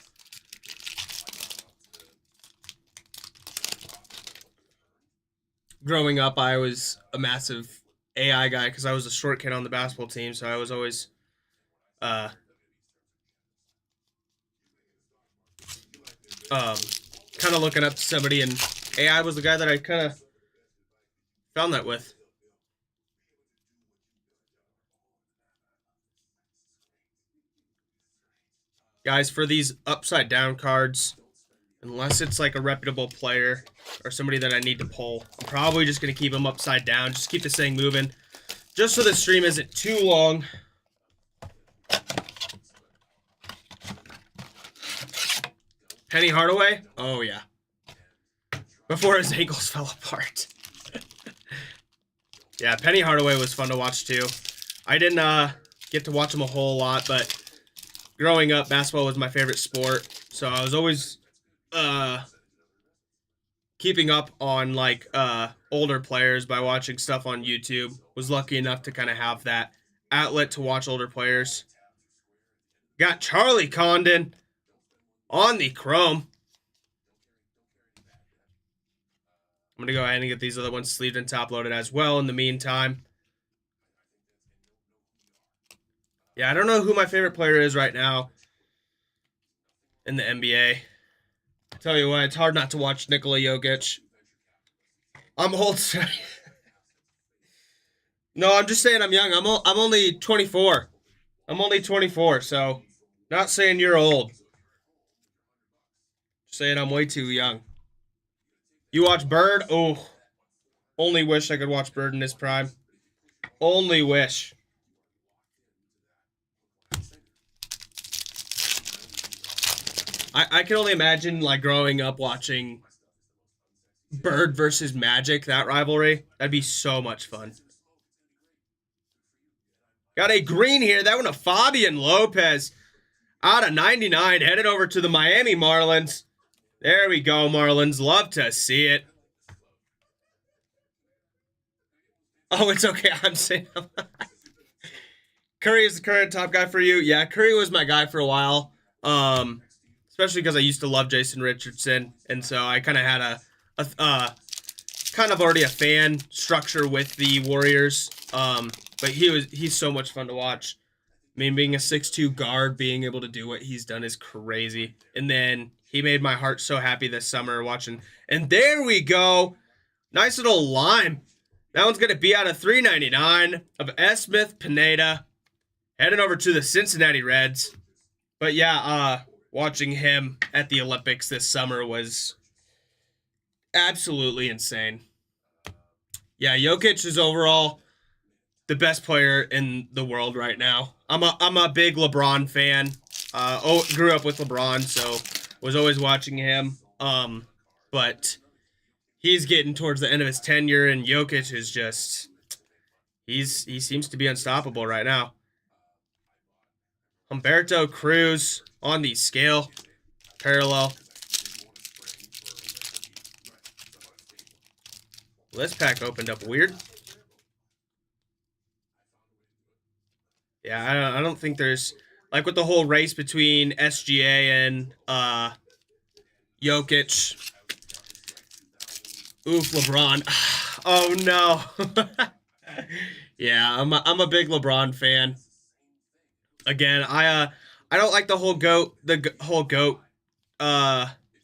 Growing up, I was a massive AI guy because I was a short kid on the basketball team, so I was always kind of looking up to somebody, and AI was the guy that I kind of found that with. Guys, for these upside down cards, unless it's like a reputable player or somebody that I need to pull, I'm probably just going to keep them upside down. Just keep this thing moving. Just so the stream isn't too long. Penny Hardaway? Oh, yeah. Before his ankles fell apart. Yeah, Penny Hardaway was fun to watch too. I didn't get to watch him a whole lot, but growing up, basketball was my favorite sport. So I was always keeping up on like older players by watching stuff on YouTube. Was lucky enough to kind of have that outlet to watch older players. Got Charlie Condon on the chrome. I'm going to go ahead and get these other ones sleeved and top loaded as well in the meantime. Yeah, I don't know who my favorite player is right now in the NBA. I tell you what, it's hard not to watch Nikola Jokic. I'm old. No, I'm just saying I'm young. I'm only 24. I'm only 24, so not saying you're old. Just saying I'm way too young. You watch Bird? Oh, only wish I could watch Bird in his prime. Only wish. I can only imagine like growing up watching Bird versus Magic, that rivalry. That'd be so much fun. Got a green here. That one a Fabian Lopez out of 99, headed over to the Miami Marlins. There we go, Marlins. Love to see it. Oh, it's okay. I'm saying Curry is the current top guy for you. Yeah, Curry was my guy for a while. Especially because I used to love Jason Richardson, and so I kind of had a kind of already a fan structure with the Warriors. But he's so much fun to watch. I mean, being a 6'2" guard, being able to do what he's done is crazy. And then he made my heart so happy this summer watching. And there we go. Nice little lime. That one's going to be out of 399 of S. Smith Pineda. Heading over to the Cincinnati Reds. But yeah, watching him at the Olympics this summer was absolutely insane. Yeah, Jokic is overall the best player in the world right now. I'm a big LeBron fan. Grew up with LeBron, so was always watching him. But he's getting towards the end of his tenure, and Jokic is just he seems to be unstoppable right now. Humberto Cruz on the scale parallel. This pack opened up weird. Yeah, I don't think there's like with the whole race between SGA and Jokic. Oof, LeBron. Oh no. Yeah, I'm a big LeBron fan. Again, I don't like the whole GOAT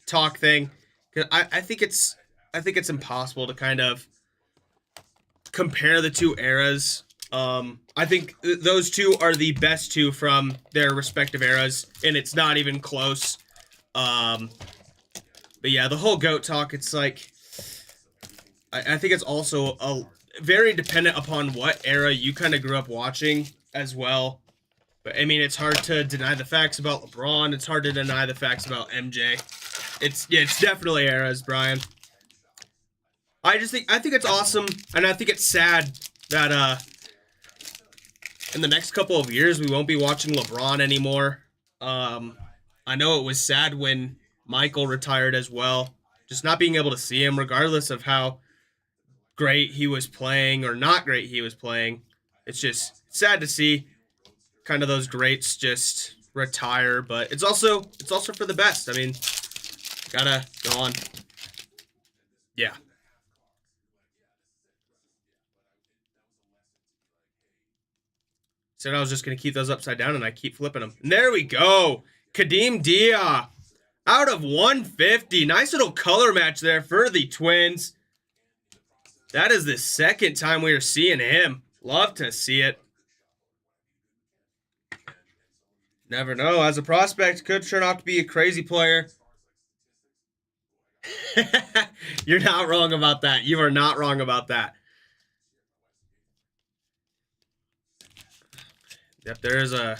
talk thing, cuz I think it's impossible to kind of compare the two eras. I think those two are the best two from their respective eras, and it's not even close. But yeah, the whole GOAT talk, it's like I think it's also very dependent upon what era you kind of grew up watching as well. But I mean, it's hard to deny the facts about LeBron. It's hard to deny the facts about MJ. It's definitely eras, Brian. I think it's awesome, and I think it's sad that in the next couple of years we won't be watching LeBron anymore. I know it was sad when Michael retired as well. Just not being able to see him, regardless of how great he was playing or not great he was playing. It's just sad to see kind of those greats just retire, but it's also for the best. I mean, gotta go on. Yeah. Said I was just gonna keep those upside down, and I keep flipping them. And there we go. Kadeem Dia Out of 150. Nice little color match there for the Twins. That is the second time we are seeing him. Love to see it. Never know. As a prospect, could turn out to be a crazy player. You're not wrong about that. You are not wrong about that. Yep, there is a...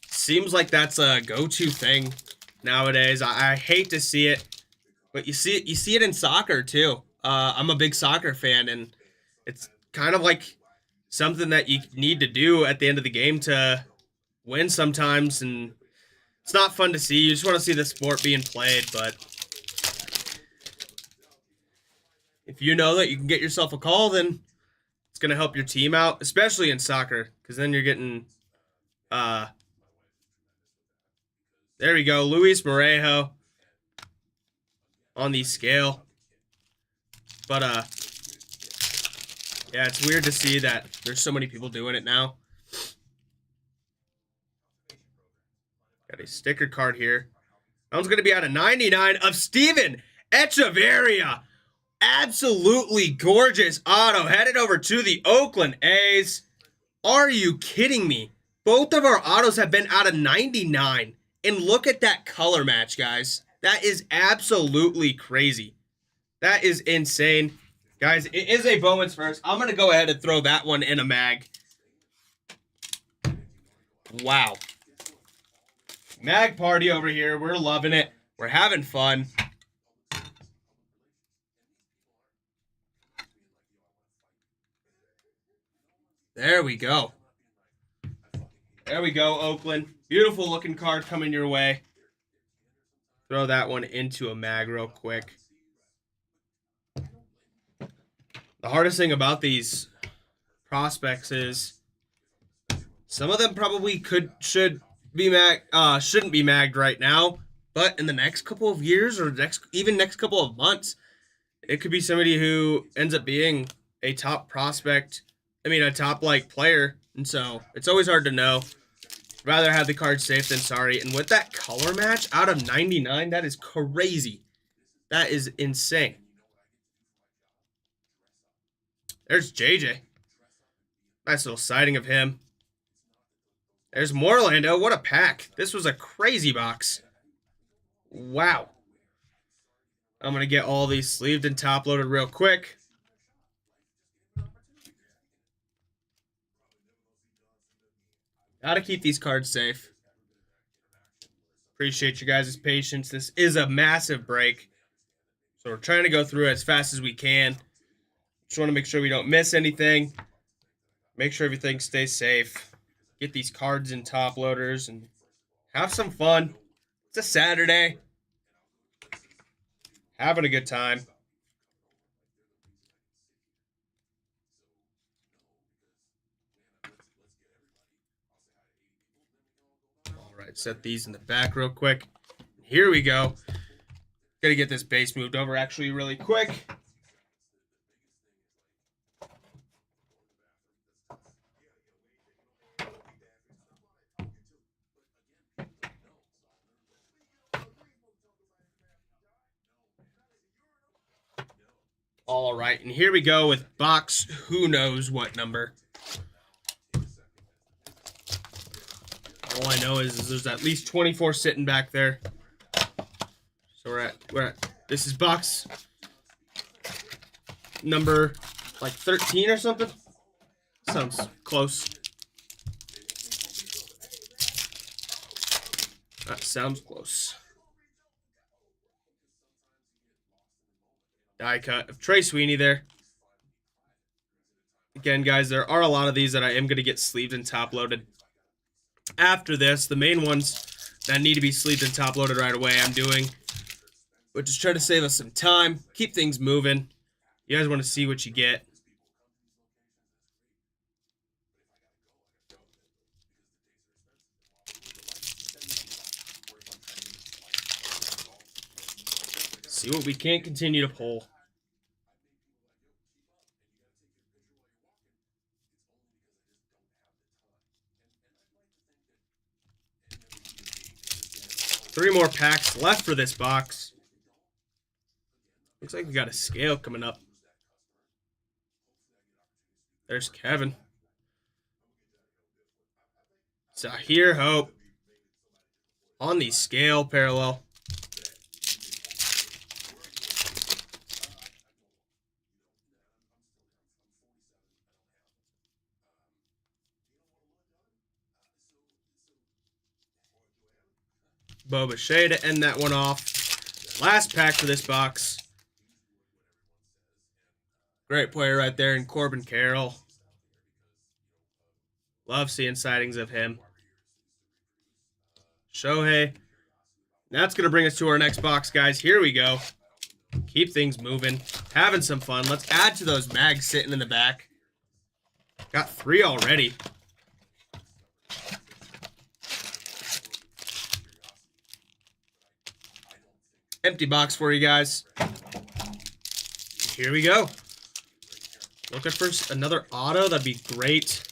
Seems like that's a go-to thing nowadays. I hate to see it, but you see it in soccer too. I'm a big soccer fan, and it's kind of like something that you need to do at the end of the game to win sometimes, and it's not fun to see. You just want to see the sport being played, but if you know that you can get yourself a call, then it's going to help your team out, especially in soccer, because then you're getting there we go, Luis Morejo on the scale. But yeah, it's weird to see that there's so many people doing it now. Got a sticker card here. That one's going to be out of 99 of Steven Echeverria. Absolutely gorgeous auto. Headed over to the Oakland A's. Are you kidding me? Both of our autos have been out of 99. And look at that color match, guys. That is absolutely crazy. That is insane. Guys, it is a Bowman's first. I'm going to go ahead and throw that one in a mag. Wow. Mag party over here. We're loving it. We're having fun. There we go. There we go, Oakland. Beautiful looking card coming your way. Throw that one into a mag real quick. The hardest thing about these prospects is some of them probably shouldn't be magged right now, but in the next couple of years or next couple of months, it could be somebody who ends up being a top prospect. I mean, a top player, and so it's always hard to know. Rather have the card safe than sorry. And with that color match out of 99, that is crazy. That is insane. There's JJ. Nice little sighting of him. There's Morlando. What a pack. This was a crazy box. Wow. I'm going to get all these sleeved and top loaded real quick. Got to keep these cards safe. Appreciate you guys' patience. This is a massive break, so we're trying to go through it as fast as we can. Just want to make sure we don't miss anything. Make sure everything stays safe. Get these cards in top loaders and have some fun. It's a Saturday. Having a good time. All right, set these in the back real quick. Here we go. Gotta get this base moved over actually really quick. All right, and here we go with box who knows what number. All I know is there's at least 24 sitting back there. So we're at this is box number 13 or something. Sounds close. That sounds close. Die cut of Trey Sweeney there. Again, guys, there are a lot of these that I am going to get sleeved and top loaded. After this, the main ones that need to be sleeved and top loaded right away I'm doing. But just try to save us some time. Keep things moving. You guys want to see what you get. See what we can't continue to pull. 3 more packs left for this box. Looks like we got a scale coming up. There's Kevin. Zahir Hope. On the scale parallel. Boba Shea to end that one off. Last pack for this box. Great player right there in Corbin Carroll. Love seeing sightings of him. Shohei. That's going to bring us to our next box, guys. Here we go. Keep things moving. Having some fun. Let's add to those mags sitting in the back. Got 3 already. Empty box for you guys. Here we go. Looking for another auto. That'd be great.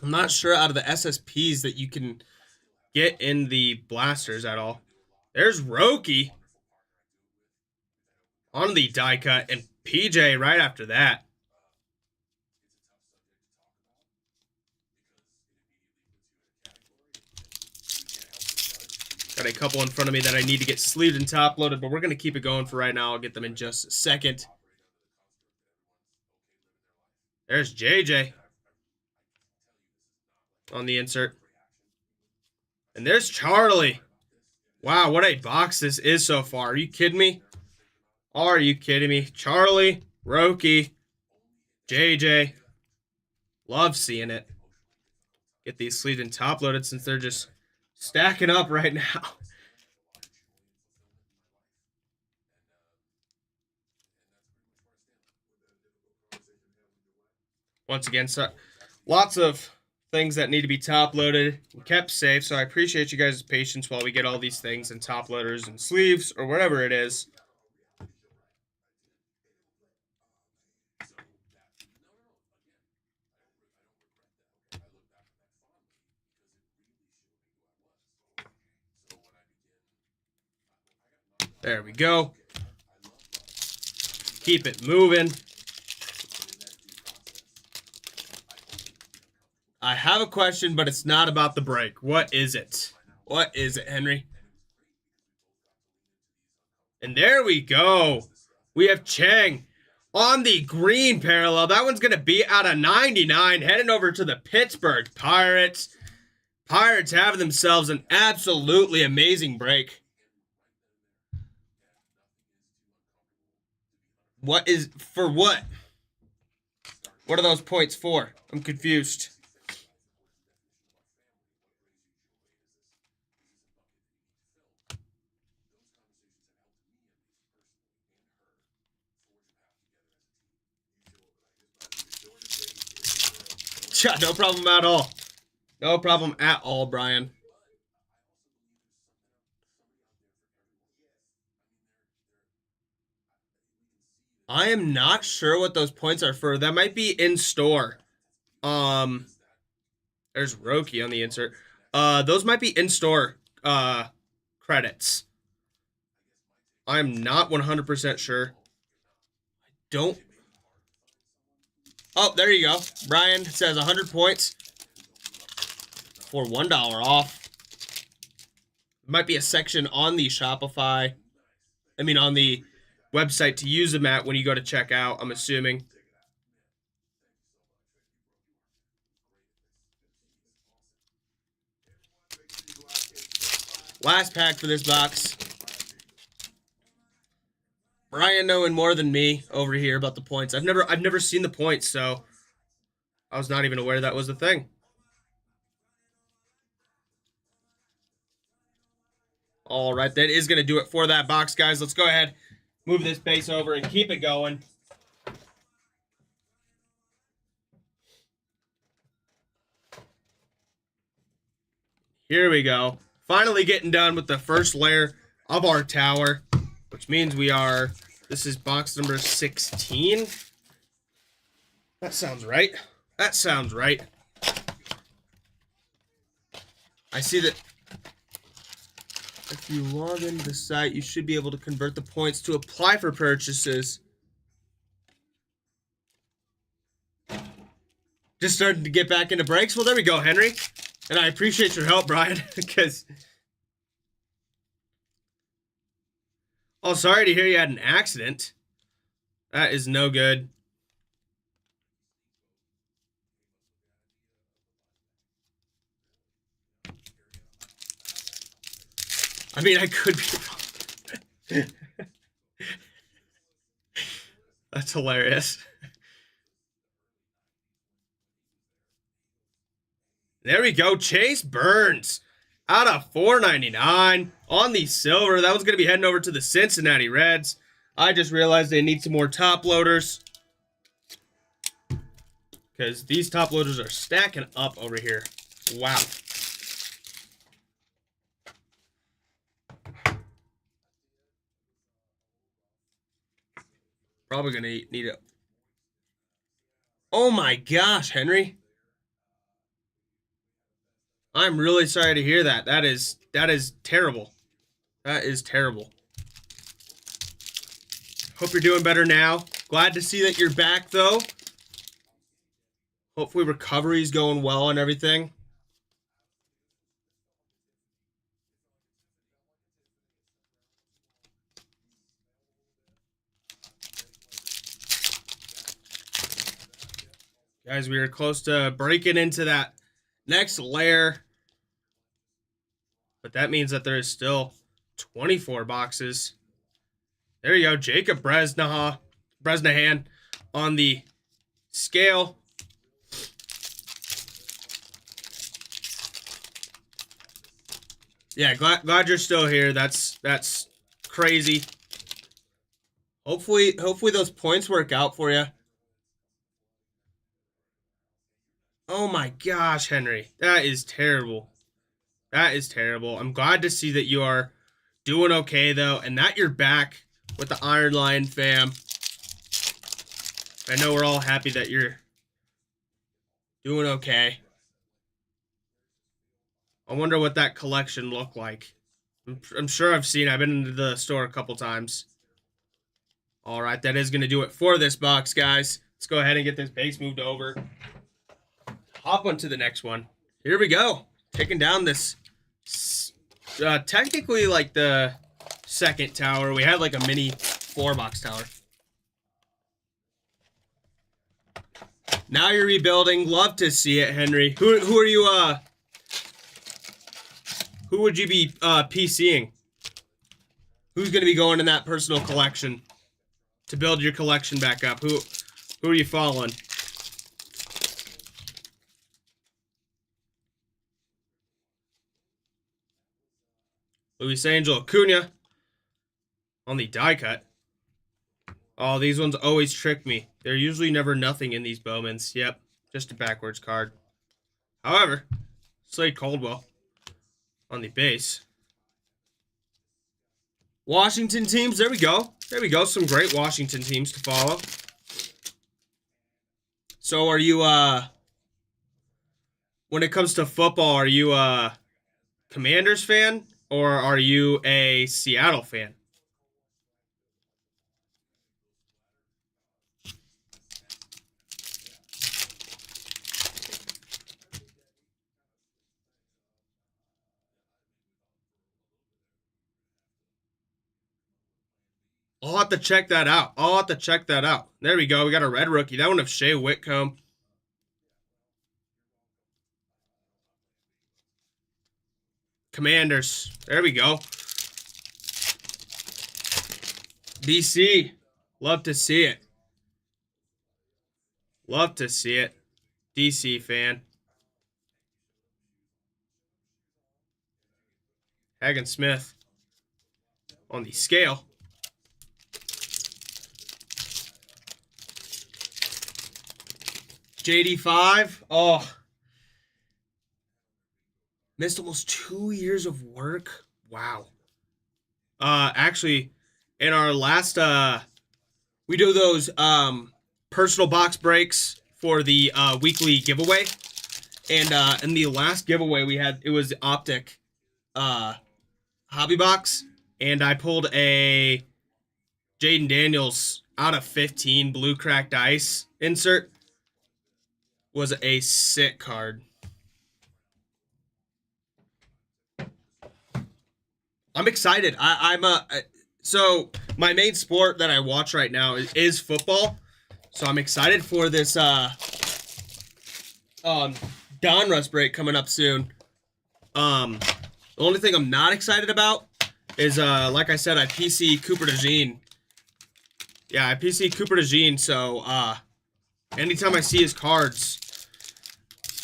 I'm not sure out of the SSPs that you can get in the blasters at all. There's Roki on the die cut, and PJ right after that. Got a couple in front of me that I need to get sleeved and top loaded, but we're going to keep it going for right now. I'll get them in just a second. There's JJ on the insert. And there's Charlie. Wow, what a box this is so far. Are you kidding me? Are you kidding me? Charlie, Roki, JJ. Love seeing it. Get these sleeved and top loaded since they're just stacking up right now. Once again, so lots of things that need to be top loaded and kept safe, so I appreciate you guys' patience while we get all these things in top loaders and sleeves or whatever it is. There we go. Keep it moving. I have a question, but it's not about the break. What is it? What is it, Henry? And there we go. We have Chang on the green parallel. That one's going to be out of 99, heading over to the Pittsburgh Pirates. Pirates have themselves an absolutely amazing break. What is, for what? What are those points for? I'm confused. Yeah, no problem at all. No problem at all, Brian. I am not sure what those points are for. That might be in store. There's Roki on the insert. Those might be in store credits. I'm not 100% sure. I don't. Oh, there you go. Brian says 100 points for $1 off. Might be a section on the Shopify. I mean, on the website to use them at when you go to check out, I'm assuming. Last pack for this box. Brian knowing more than me over here about the points. I've never seen the points, so I was not even aware that was a thing. All right, that is going to do it for that box, guys. Let's go ahead, move this base over, and keep it going. Here we go. Finally getting done with the first layer of our tower, which means this is box number 16. That sounds right. That sounds right. I see that If you log into the site, you should be able to convert the points to apply for purchases. Just starting to get back into breaks. Well, there we go, Henry. And I appreciate your help, Brian, because... Oh, sorry to hear you had an accident. That is no good. I mean, I could be wrong. That's hilarious. There we go. Chase Burns out of $4.99 on the silver. That was going to be heading over to the Cincinnati Reds. I just realized they need some more top loaders, because these top loaders are stacking up over here. Wow. Probably going to need it. Oh my gosh, Henry. I'm really sorry to hear that. That is terrible. That is terrible. Hope you're doing better now. Glad to see that you're back, though. Hopefully recovery's going well and everything. Guys, we are close to breaking into that next layer. But that means that there is still 24 boxes. There you go. Jacob Bresnahan on the scale. Yeah, glad you're still here. That's crazy. Hopefully those points work out for you. Oh my gosh, Henry. That is terrible. That is terrible. I'm glad to see that you are doing okay, though, and that you're back with the Iron Lion fam. I know we're all happy that you're doing okay. I wonder what that collection looked like. I'm sure I've seen it. I've been into the store a couple times. All right, that is going to do it for this box, guys. Let's go ahead and get this base moved over. Hop on to the next one. Here we go. Taking down this, technically like the second tower. We had like a mini 4-box tower. Now you're rebuilding. Love to see it, Henry. Who are you, who would you be PCing? Who's going to be going in that personal collection to build your collection back up? Who are you following? Luis Angel Acuna on the die cut. Oh, these ones always trick me. They're usually never nothing in these Bowmans. Yep, just a backwards card. However, Slade Caldwell on the base. Washington teams, there we go. There we go, some great Washington teams to follow. So are you, when it comes to football, are you a Commanders fan or are you a Seattle fan? I'll have to check that out. There we go. We got a red rookie. That one of Shea Whitcomb. Commanders. There we go. DC. Love to see it. Love to see it. DC fan. Hagen Smith on the scale. JD5. Oh. Missed almost 2 years of work. Wow. Actually, in our last, we do those personal box breaks for the weekly giveaway. And in the last giveaway we had, it was the Optic hobby box, and I pulled a Jaden Daniels out of 15 blue cracked ice insert. Was a sick card. I'm excited. So my main sport that I watch right now is football. So I'm excited for this Donruss break coming up soon. The only thing I'm not excited about is like I said, I PC Cooper DeJean. Yeah, I PC Cooper DeJean, so anytime I see his cards,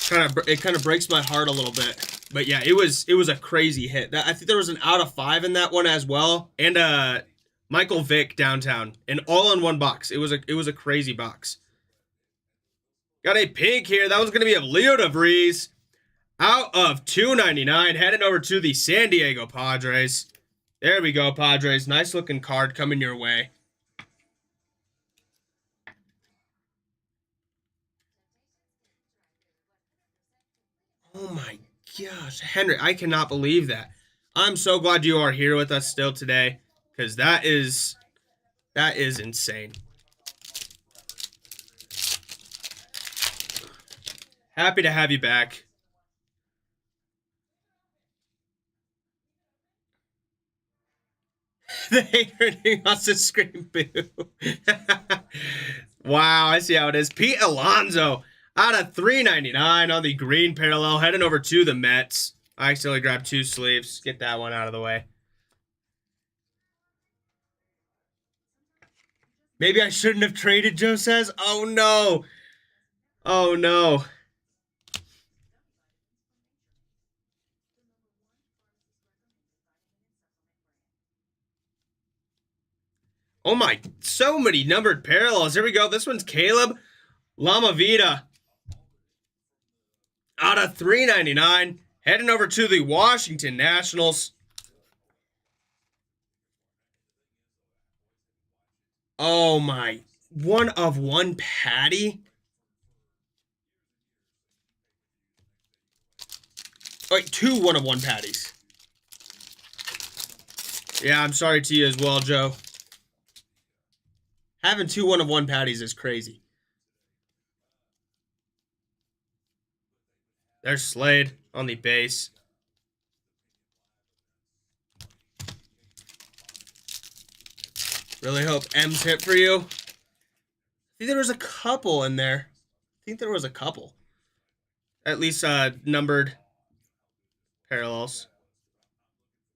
it kind of breaks my heart a little bit. But yeah, it was a crazy hit. I think there was an out of 5 in that one as well, and Michael Vick downtown, and all in one box. It was a crazy box. Got a pink here. That was gonna be a Leo DeVries out of 299, heading over to the San Diego Padres. There we go, Padres. Nice looking card coming your way. Oh my gosh, Henry, I cannot believe that. I'm so glad you are here with us still today, because that is insane. Happy to have you back. The hater wants to scream boo. Wow, I see how it is. Pete Alonso out of 399 on the green parallel, heading over to the Mets. I accidentally grabbed 2 sleeves. Get that one out of the way. Maybe I shouldn't have traded, Joe says. Oh no. Oh no. Oh my, so many numbered parallels. Here we go. This one's Caleb Lamavita out of 399, heading over to the Washington Nationals. Oh my, 1 of 1 Patty. Wait, 2 1 of 1 Patties. Yeah, I'm sorry to you as well, Joe. Having 2 1 of 1 Patties is crazy. There's Slade on the base. Really hope M's hit for you. I think there was a couple in there. At least numbered parallels.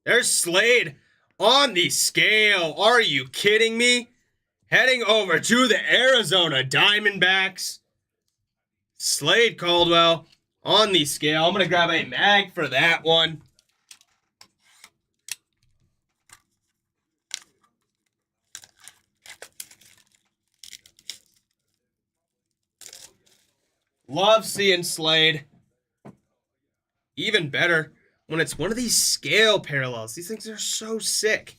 There's Slade on the scale. Are you kidding me? Heading over to the Arizona Diamondbacks. Slade Caldwell on the scale. I'm going to grab a mag for that one. Love seeing Slade. Even better when it's one of these scale parallels. These things are so sick.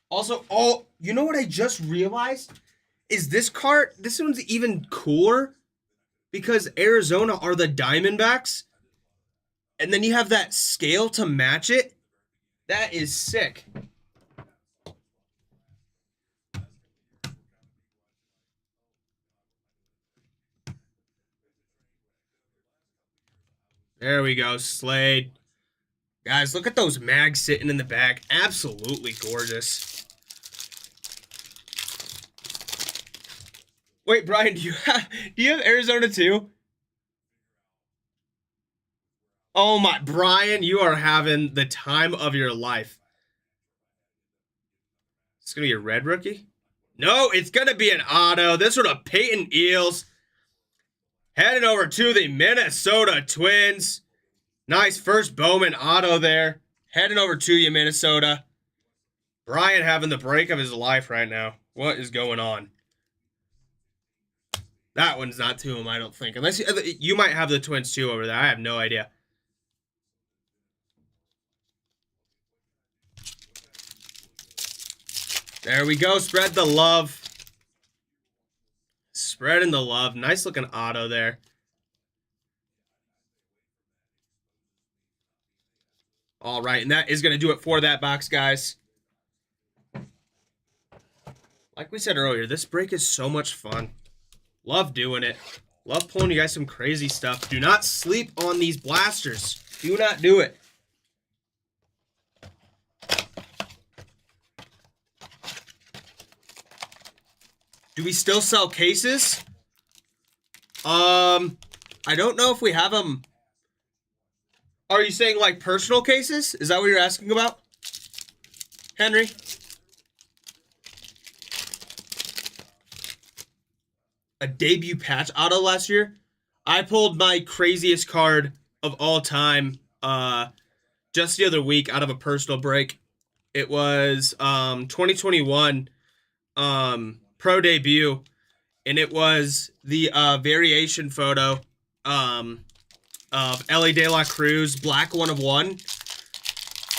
Also, oh, you know what I just realized? Is this card, this one's even cooler because Arizona are the Diamondbacks. And then you have that scale to match it. That is sick. There we go, Slade. Guys, look at those mags sitting in the back. Absolutely gorgeous. Wait, Brian, do you have Arizona too? Oh my, Brian, you are having the time of your life. It's going to be a red rookie? No, it's going to be an auto. This one, a Peyton Eels. Heading over to the Minnesota Twins. Nice first Bowman auto there. Heading over to you, Minnesota. Brian having the break of his life right now. What is going on? That one's not to him, I don't think. Unless you might have the Twins too over there. I have no idea. There we go. Spread the love. Spreading the love. Nice looking auto there. All right, and that is going to do it for that box, guys. Like we said earlier, this break is so much fun. Love doing it. Love pulling you guys some crazy stuff. Do not sleep on these blasters. Do not do it. Do we still sell cases? I don't know if we have them. Are you saying like personal cases? Is that what you're asking about, Henry? A debut patch auto last year. I pulled my craziest card of all time just the other week out of a personal break. It was 2021 pro debut, and it was the variation photo of Ellie De La Cruz, black 1 of 1.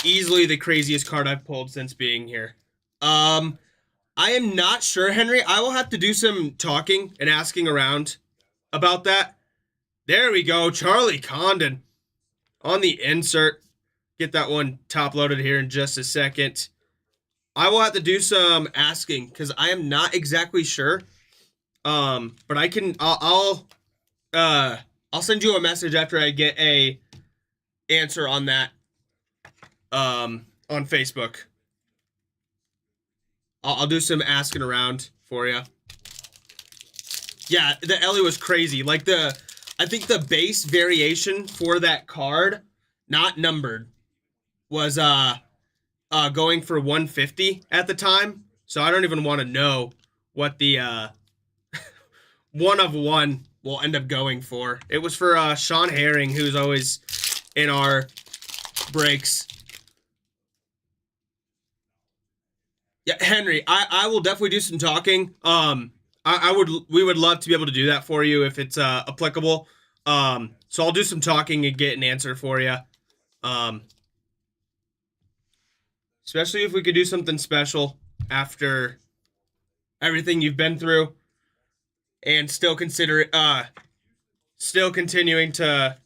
Easily the craziest card I've pulled since being here. I am not sure, Henry. I will have to do some talking and asking around about that. There we go. Charlie Condon on the insert. Get that one top loaded here in just a second. I will have to do some asking because I am not exactly sure. But I can. I'll send you a message after I get a answer on that. On Facebook. I'll do some asking around for you. Yeah, the Ellie was crazy. Like I think the base variation for that card, not numbered, was going for 150 at the time. So I don't even want to know what the 1 of 1 will end up going for. It was for Sean Herring, who's always in our breaks. Yeah, Henry, I will definitely do some talking. We would love to be able to do that for you if it's applicable. So I'll do some talking and get an answer for you. Especially if we could do something special after everything you've been through, and still continuing to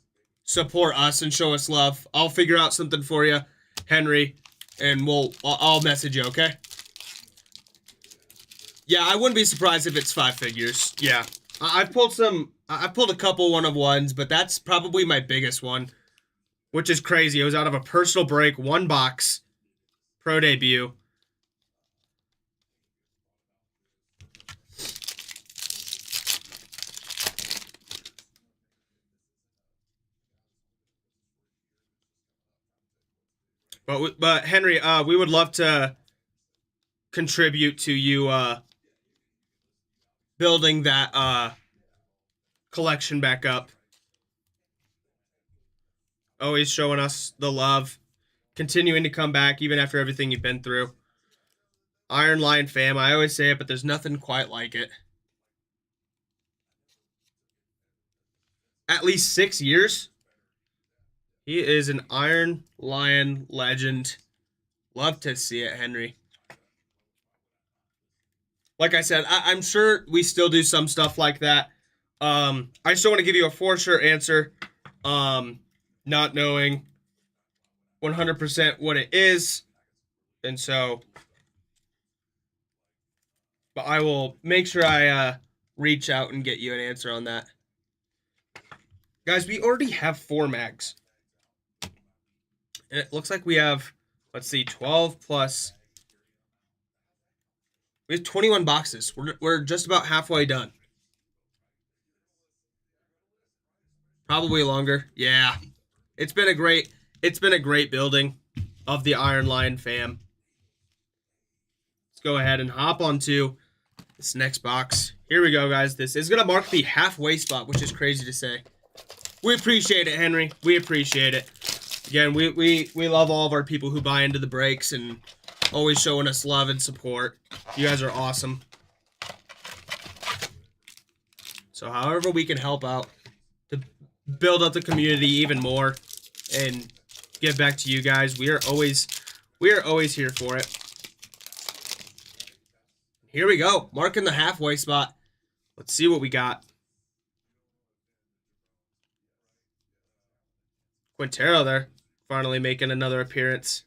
support us and show us love. I'll figure out something for you, Henry, and I'll message you, okay? Yeah, I wouldn't be surprised if it's 5 figures. Yeah. I pulled a couple 1 of 1s, but that's probably my biggest one, which is crazy. It was out of a personal break, 1 box, pro debut. But Henry, we would love to contribute to you building that collection back up. Always showing us the love, continuing to come back even after everything you've been through. Iron Lion fam, I always say it, but there's nothing quite like it. At least 6 years. He is an Iron Lion legend. Love to see it, Henry. Like I said, I'm sure we still do some stuff like that. I just don't want to give you a for sure answer, not knowing 100% what it is. And so, but I will make sure I reach out and get you an answer on that. Guys, we already have 4 mags. And it looks like we have, let's see, 12 plus. We have 21 boxes. We're just about halfway done. Probably longer. Yeah. It's been a great building of the Iron Lion fam. Let's go ahead and hop onto this next box. Here we go, guys. This is going to mark the halfway spot, which is crazy to say. We appreciate it, Henry. We appreciate it. Again, we love all of our people who buy into the breaks and always showing us love and support. You guys are awesome. So however we can help out to build up the community even more and give back to you guys, we are always here for it. Here we go, marking the halfway spot. Let's see what we got. Quintero there. finally making another appearance.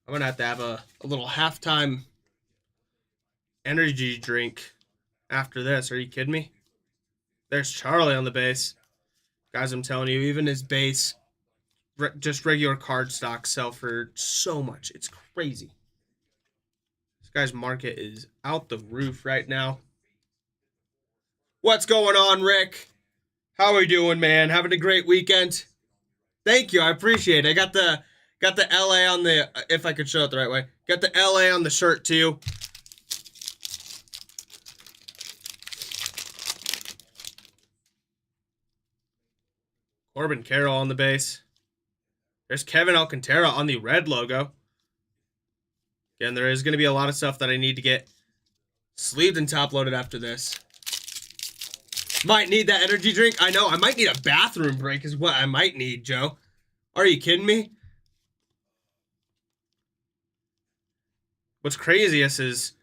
I'm going to have a little halftime energy drink after this. Are you kidding me? There's Charlie on the base. Guys, I'm telling you, even his base, just regular card stocks sell for so much. It's crazy. This guy's market is out the roof right now. What's going on, Rick? How are we doing, man? Having a great weekend? Thank you. I appreciate it. I got the LA on the, if I could show it the right way. Got the LA on the shirt, too. Corbin Carroll on the base. There's Kevin Alcantara on the red logo. Again, there is going to be a lot of stuff that I need to get sleeved and top-loaded after this. Might need that energy drink. I know. I might need a bathroom break is what I might need, Joe. Are you kidding me? What's craziest is,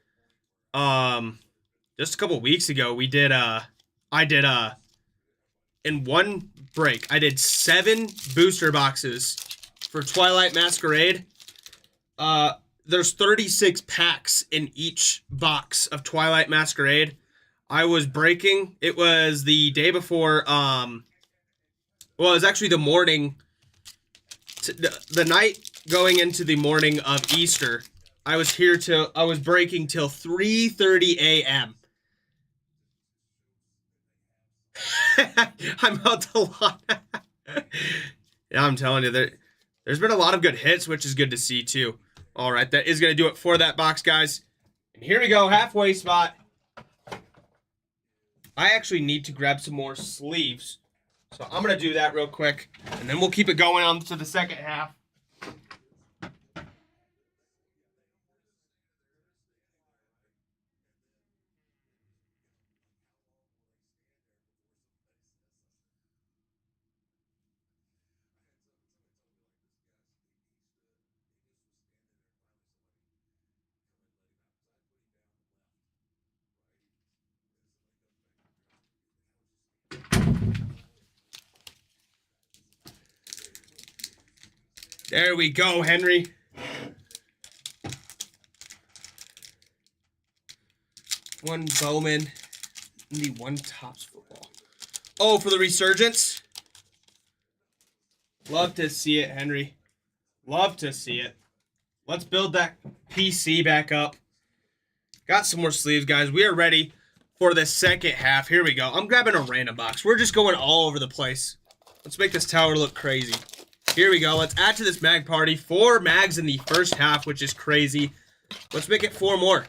just a couple weeks ago, in one break, I did 7 booster boxes for Twilight Masquerade. There's 36 packs in each box of Twilight Masquerade. I was breaking. It was the day before, well, it was actually the morning, the night going into the morning of Easter. I was breaking till 3:30 a.m. I'm out to lot. Yeah, I'm telling you, there's been a lot of good hits, which is good to see, too. All right, that is going to do it for that box, guys. And here we go, halfway spot. I actually need to grab some more sleeves. So I'm going to do that real quick, and then we'll keep it going on to the second half. There we go, Henry. One Bowman and the one Topps football. Oh, for the resurgence? Love to see it, Henry. Love to see it. Let's build that PC back up. Got some more sleeves, guys. We are ready for the second half. Here we go. I'm grabbing a random box. We're just going all over the place. Let's make this tower look crazy. Here we go. Let's add to this mag party. 4 mags in the first half, which is crazy. Let's make it 4 more.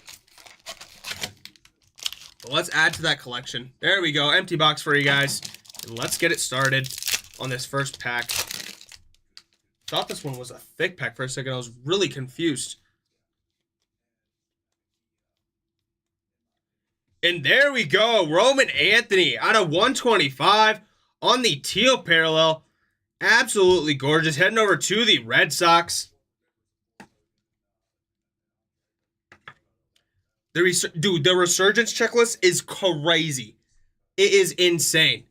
But let's add to that collection. There we go. Empty box for you guys. And let's get it started on this first pack. Thought this one was a thick pack for a second. I was really confused. And there we go. Roman Anthony out of 125 on the teal parallel. Absolutely gorgeous. Heading over to the Red Sox. Dude, the resurgence checklist is crazy. It is insane.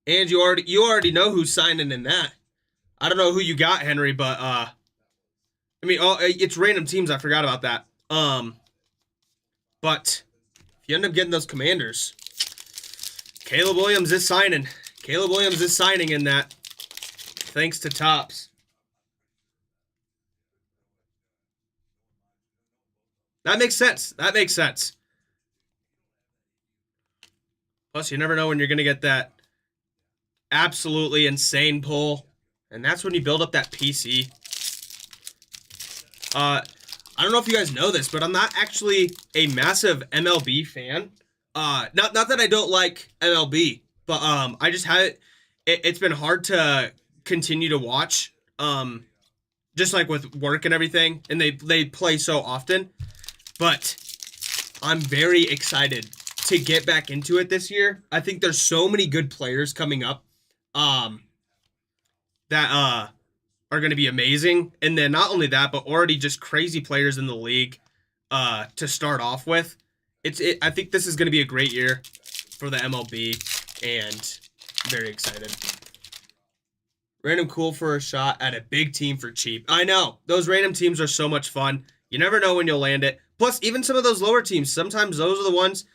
And you already know who's signing in that. I don't know who you got, Henry, but I mean, it's random teams. I forgot about that. But if you end up getting those Commanders, Caleb Williams is signing. Caleb Williams is signing in that. Thanks to Topps. That makes sense. That makes sense. Plus, you never know when you're going to get that absolutely insane pull. And that's when you build up that PC. I don't know if you guys know this, but I'm not actually a massive MLB fan. Not that I don't like MLB, but I just have it's been hard to continue to watch. Just like with work and everything, and they play so often. But I'm very excited to get back into it this year. I think there's so many good players coming up that are going to be amazing. And then not only that, but already just crazy players in the league to start off with. I think this is going to be a great year for the MLB, and very excited. Random cool for a shot at a big team for cheap. I know. Those random teams are so much fun. You never know when you'll land it. Plus, even some of those lower teams, sometimes those are the ones.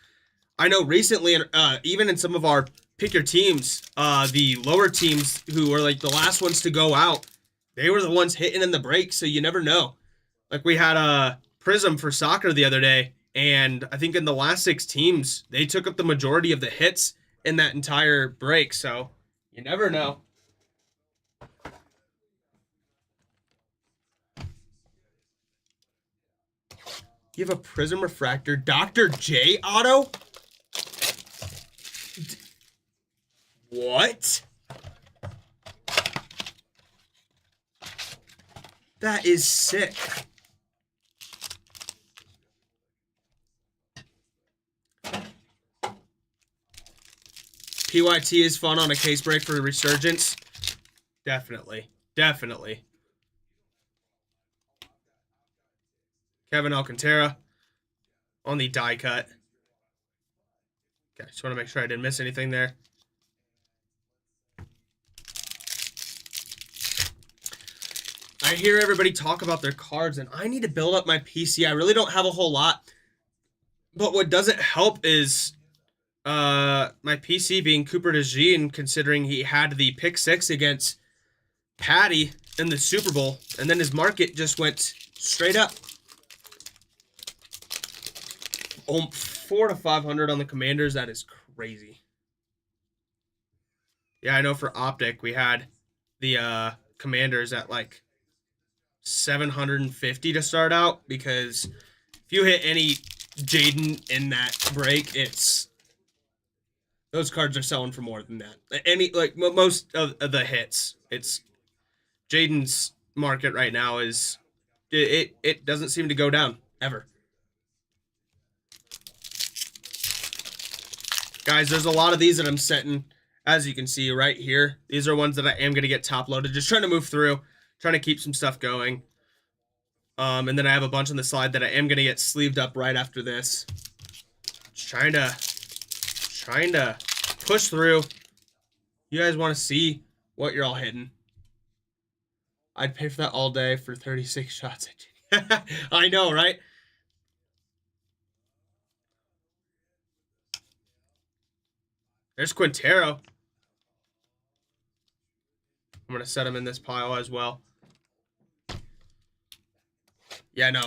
I know recently, even in some of our pick your teams, the lower teams who were like the last ones to go out, they were the ones hitting in the break, so you never know. Like we had a Prism for soccer the other day, and I think in the last 6 teams, they took up the majority of the hits in that entire break, so you never know. You have a Prism Refractor Dr. J auto? What? That is sick. PYT is fun on a case break for Resurgence. Definitely. Definitely. Kevin Alcantara on the die cut. Okay, just want to make sure I didn't miss anything there. I hear everybody talk about their cards, and I need to build up my PC. I really don't have a whole lot. But what doesn't help is my PC being Cooper DeJean, considering he had the pick 6 against Patty in the Super Bowl, and then his market just went straight up. 4 to 500 on the Commanders. That is crazy. Yeah, I know for Optic, we had the Commanders at like 750 to start out, because if you hit any Jaden in that break, it's those cards are selling for more than that. Any like most of the hits, it's Jaden's market right now is it doesn't seem to go down ever. Guys, there's a lot of these that I'm setting, as you can see right here. These are ones that I am going to get top loaded. Just trying to move through, trying to keep some stuff going. And then I have a bunch on the slide that I am going to get sleeved up right after this. Just trying to push through. You guys want to see what you're all hitting. I'd pay for that all day for 36 shots. I know, right? There's Quintero. I'm going to set him in this pile as well. Yeah, no,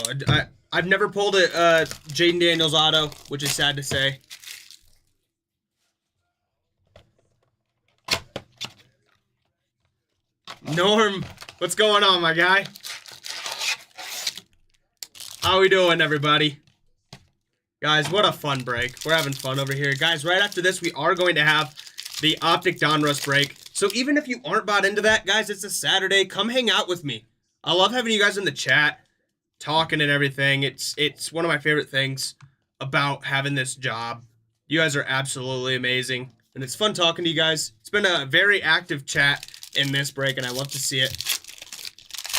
I've never pulled a Jaden Daniels auto, which is sad to say. Norm, what's going on, my guy? How we doing, everybody? Guys, what a fun break. We're having fun over here. Guys, right after this, we are going to have the Optic Donruss break. So even if you aren't bought into that, guys, it's a Saturday. Come hang out with me. I love having you guys in the chat, talking and everything. It's one of my favorite things about having this job. You guys are absolutely amazing, and it's fun talking to you guys. It's been a very active chat in this break, and I love to see it.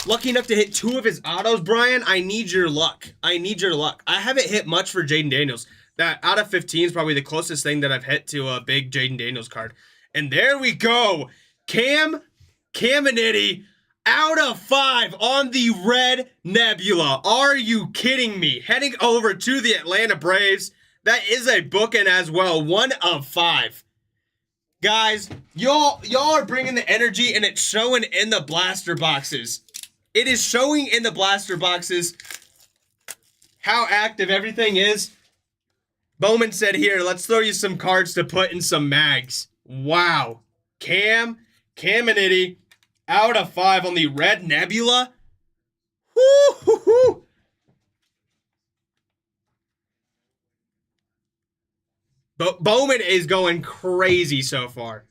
Lucky enough to hit 2 of his autos, Brian. I need your luck. I need your luck. I haven't hit much for Jaden Daniels. That out of 15 is probably the closest thing that I've hit to a big Jaden Daniels card. And there we go. Caminiti out of 5 on the Red Nebula. Are you kidding me? Heading over to the Atlanta Braves. That is a bookend as well. 1 of 5. Guys, y'all are bringing the energy, and it's showing in the blaster boxes. It is showing in the blaster boxes how active everything is. Bowman said, here, let's throw you some cards to put in some mags. Wow. Caminiti, out of 5 on the Red Nebula. Woo-hoo-hoo. Bowman is going crazy so far.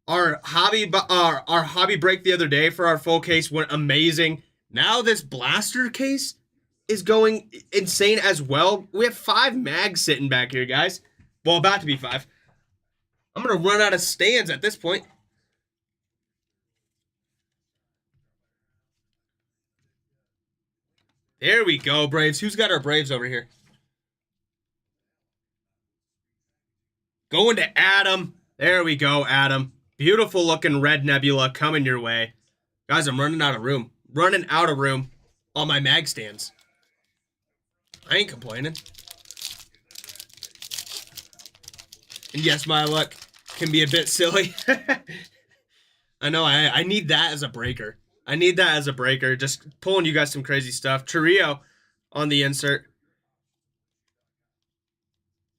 Our hobby break the other day for our full case went amazing. Now this blaster case is going insane as well. We have 5 mags sitting back here, guys. Well, about to be 5. I'm going to run out of stands at this point. There we go, Braves. Who's got our Braves over here? Going to Adam. There we go, Adam. Beautiful looking red nebula coming your way. Guys, I'm running out of room. Running out of room on my mag stands. I ain't complaining. And yes, my luck can be a bit silly. I know, I need that as a breaker. I need that as a breaker. Just pulling you guys some crazy stuff. Chirrio on the insert.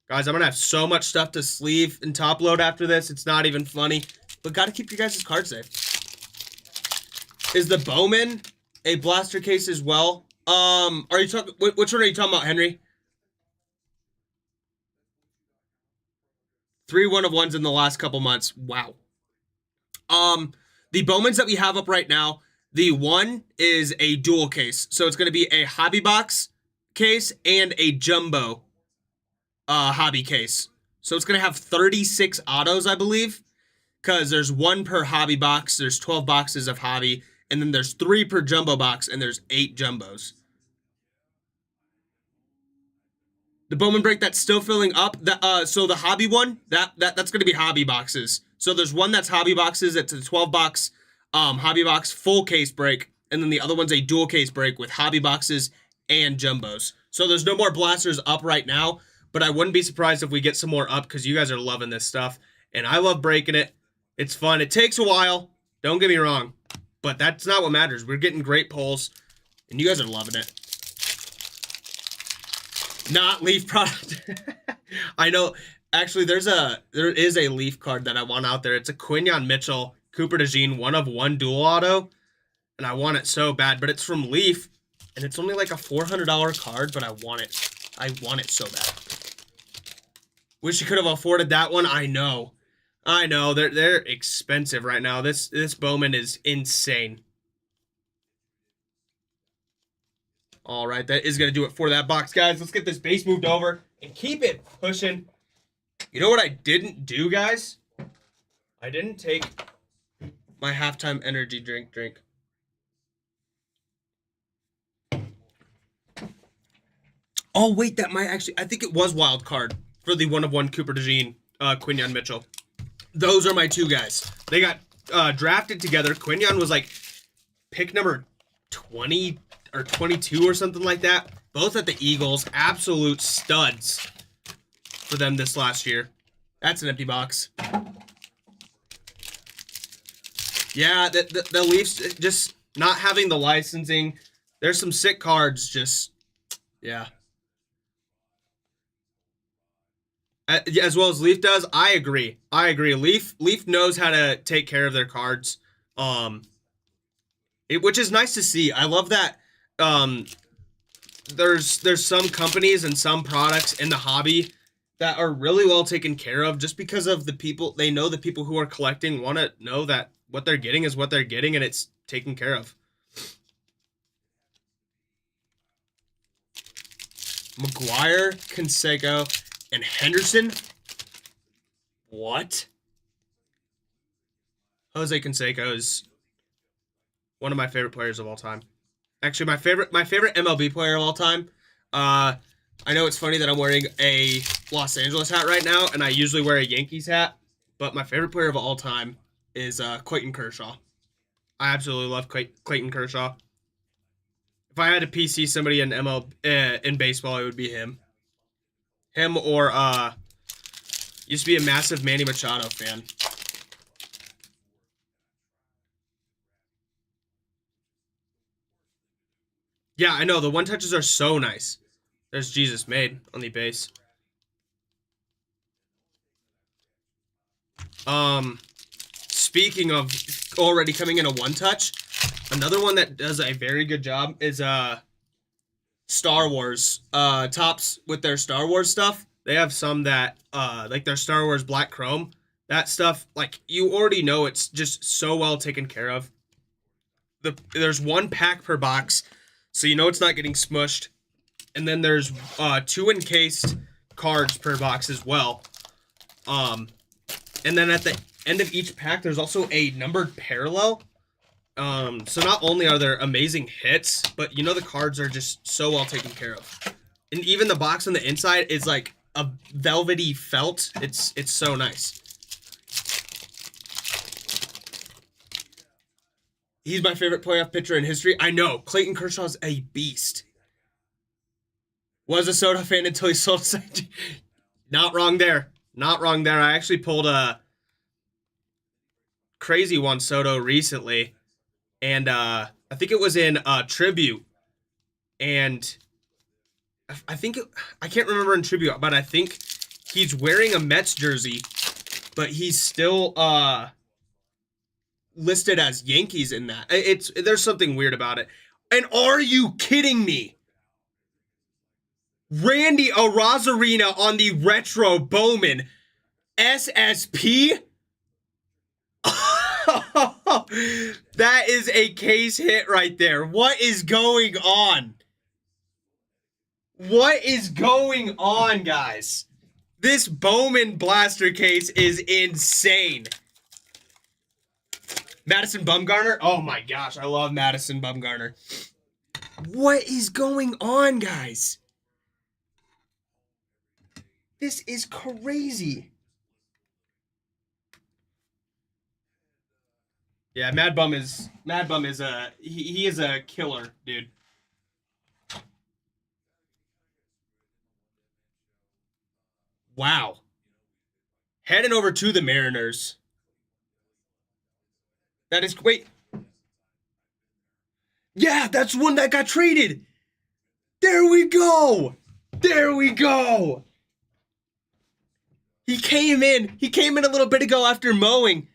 Guys, I'm going to have so much stuff to sleeve and top load after this. It's not even funny. But got to keep your guys' cards safe. Is the Bowman a blaster case as well? Are you talking... Which one are you talking about, Henry? 3 1-of-1s in the last couple months. Wow. The Bowmans that we have up right now, the one is a dual case. So it's going to be a hobby box case and a jumbo hobby case. So it's going to have 36 autos, I believe, because there's 1 per hobby box. There's 12 boxes of hobby, and then there's 3 per jumbo box, and there's 8 jumbos. The Bowman break that's still filling up. So the hobby one, that's going to be hobby boxes. So there's one that's hobby boxes. It's a 12-box hobby box full case break, and then the other one's a dual case break with hobby boxes and jumbos. So there's no more blasters up right now, but I wouldn't be surprised if we get some more up because you guys are loving this stuff, and I love breaking it. It's fun. It takes a while. Don't get me wrong, but that's not what matters. We're getting great pulls, and you guys are loving it. Not Leaf product. I know. Actually, there is a Leaf card that I want out there. It's a Quinyon Mitchell Cooper DeJean 1-of-1 dual auto, and I want it so bad. But it's from Leaf, and it's only like a $400 card, but I want it. I want it so bad. Wish you could have afforded that one. I know. They're expensive right now. This Bowman is insane. All right, that is going to do it for that box, guys. Let's get this base moved over and keep it pushing. You know what I didn't do, guys? I didn't take my halftime energy drink. Oh, wait, that might actually... I think it was wild card for the 1-of-1 Cooper DeJean, Quinyon Mitchell. Those are my 2 guys. They got drafted together. Quinyon was like pick number 20 or 22 or something like that. Both at the Eagles. Absolute studs for them this last year. That's an empty box. Yeah, the Leafs just not having the licensing. There's some sick cards just... Yeah. As well as Leaf does, I agree. Leaf knows how to take care of their cards, which is nice to see. I love that. There's some companies and some products in the hobby that are really well taken care of, just because of the people. They know the people who are collecting want to know that what they're getting is what they're getting, and it's taken care of. McGuire, Canseco, and Henderson? What? Jose Canseco is one of my favorite players of all time. Actually, my favorite MLB player of all time. I know it's funny that I'm wearing a Los Angeles hat right now, and I usually wear a Yankees hat, but my favorite player of all time is Clayton Kershaw. I absolutely love Clayton Kershaw. If I had to PC somebody in in baseball, it would be him. Him or used to be a massive Manny Machado fan. Yeah, I know. The one touches are so nice. There's Jesus made on the base. Speaking of already coming in a one touch, another one that does a very good job is Star Wars. Tops with their Star Wars stuff. They have some that like their Star Wars Black Chrome. That stuff, like, you already know it's just so well taken care of. There's 1 pack per box, so you know it's not getting smushed. And then there's 2 encased cards per box as well. And then at the end of each pack, there's also a numbered parallel. So not only are there amazing hits, but you know the cards are just so well taken care of. And even the box on the inside is like a velvety felt. It's so nice. He's my favorite playoff pitcher in history. I know. Clayton Kershaw's a beast. Was a Soto fan until he sold. Not wrong there. Not wrong there. I actually pulled a crazy Juan Soto recently. And I think it was in Tribute. And I think, I can't remember in Tribute, but I think he's wearing a Mets jersey. But he's still listed as Yankees in that. There's something weird about it. And are you kidding me? Randy Arozarena on the retro Bowman SSP. That is a case hit right there. What is going on? What is going on, guys? This Bowman blaster case is insane. Madison Bumgarner? Oh my gosh, I love Madison Bumgarner. What is going on, guys? This is crazy. Yeah, Mad Bum is a he is a killer, dude. Wow. Heading over to the Mariners. That is wait. Yeah, that's one that got traded. There we go. There we go. He came in a little bit ago after mowing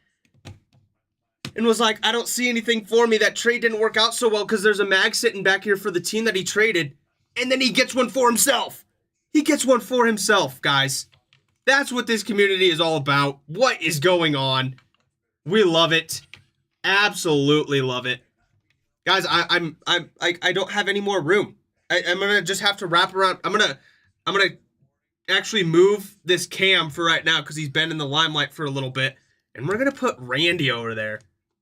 and was like, I don't see anything for me. That trade didn't work out so well because there's a mag sitting back here for the team that he traded. And then he gets one for himself. He gets one for himself, guys. That's what this community is all about. What is going on? We love it. Absolutely love it. Guys, I don't have any more room. I'm gonna just have to wrap around. I'm gonna actually move this cam for right now because he's been in the limelight for a little bit. And we're gonna put Randy over there.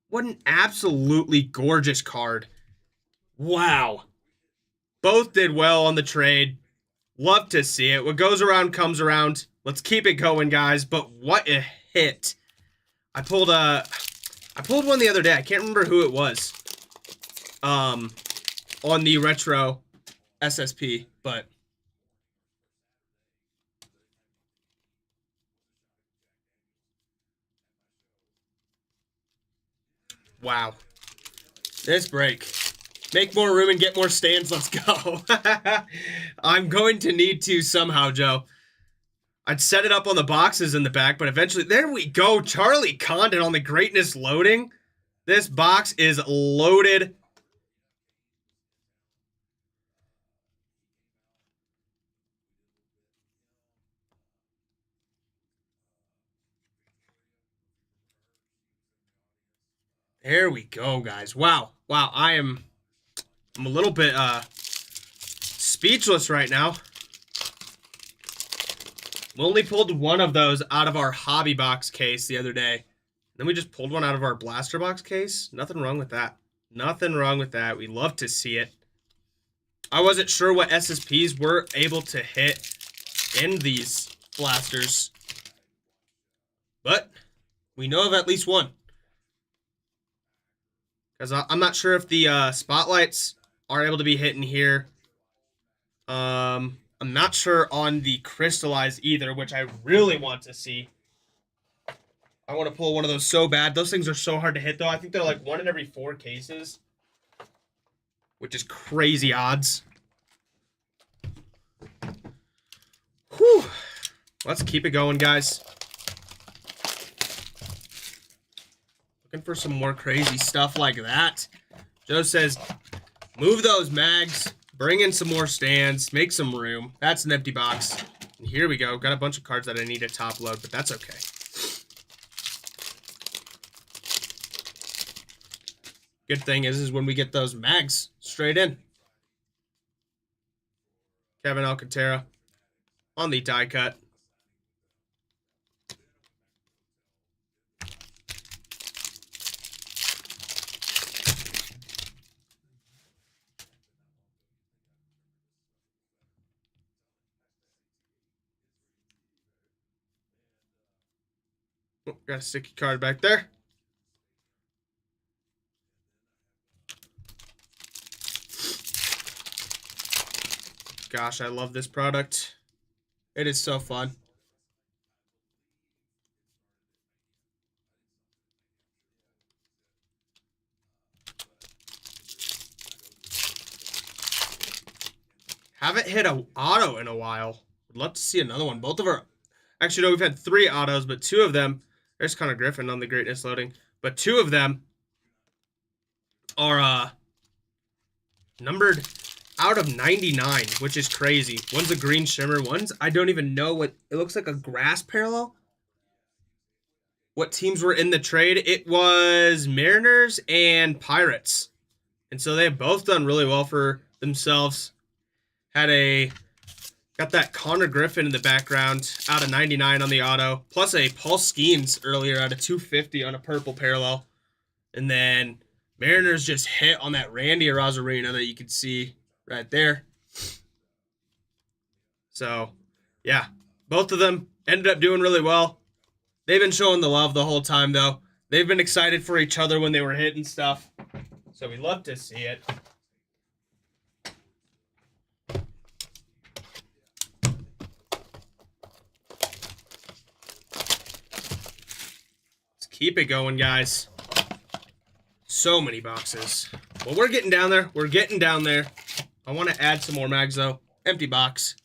What an absolutely gorgeous card. Wow. Both did well on the trade. Love to see it. What goes around comes around. Let's keep it going, guys. But what a hit. I pulled one the other day. I can't remember who it was. On the retro SSP, but wow. This break. Make more room and get more stands. Let's go. I'm going to need to somehow, Joe. I'd set it up on the boxes in the back, but eventually, there we go. Charlie Condon on the greatness loading. This box is loaded. There we go, guys. Wow. Wow, I'm a little bit speechless right now. We only pulled one of those out of our hobby box case the other day. Then we just pulled one out of our blaster box case. Nothing wrong with that. Nothing wrong with that. We love to see it. I wasn't sure what SSPs were able to hit in these blasters. But we know of at least one. Because I'm not sure if the spotlights are able to be hit in here. I'm not sure on the crystallized either, which I really want to see. I want to pull one of those so bad. Those things are so hard to hit, though. I think they're like 1 in every 4 cases, which is crazy odds. Whew. Let's keep it going, guys. Looking for some more crazy stuff like that. Joe says, move those mags, bring in some more stands, make some room. That's an empty box. And here we go. Got a bunch of cards that I need to top load, but that's okay. Good thing is when we get those mags straight in. Kevin Alcantara on the die cut. got a sticky card back there. Gosh, I love this product. It is so fun. Haven't hit an auto in a while. Would love to see another one. Both of our... Actually, no, we've had 3 autos, but 2 of them... There's Connor Griffin on the greatness loading. But 2 of them are numbered out of 99, which is crazy. One's a green shimmer. One's... I don't even know what... It looks like a grass parallel. What teams were in the trade? It was Mariners and Pirates. And so they have both done really well for themselves. Got that Connor Griffin in the background out of 99 on the auto, plus a Paul Skeens earlier out of 250 on a purple parallel. And then Mariners just hit on that Randy Arozarena that you can see right there. So, yeah, both of them ended up doing really well. They've been showing the love the whole time, though. They've been excited for each other when they were hitting stuff. So we love to see it. Keep it going, guys. So many boxes. Well, we're getting down there. We're getting down there. I want to add some more mags, though. Empty box.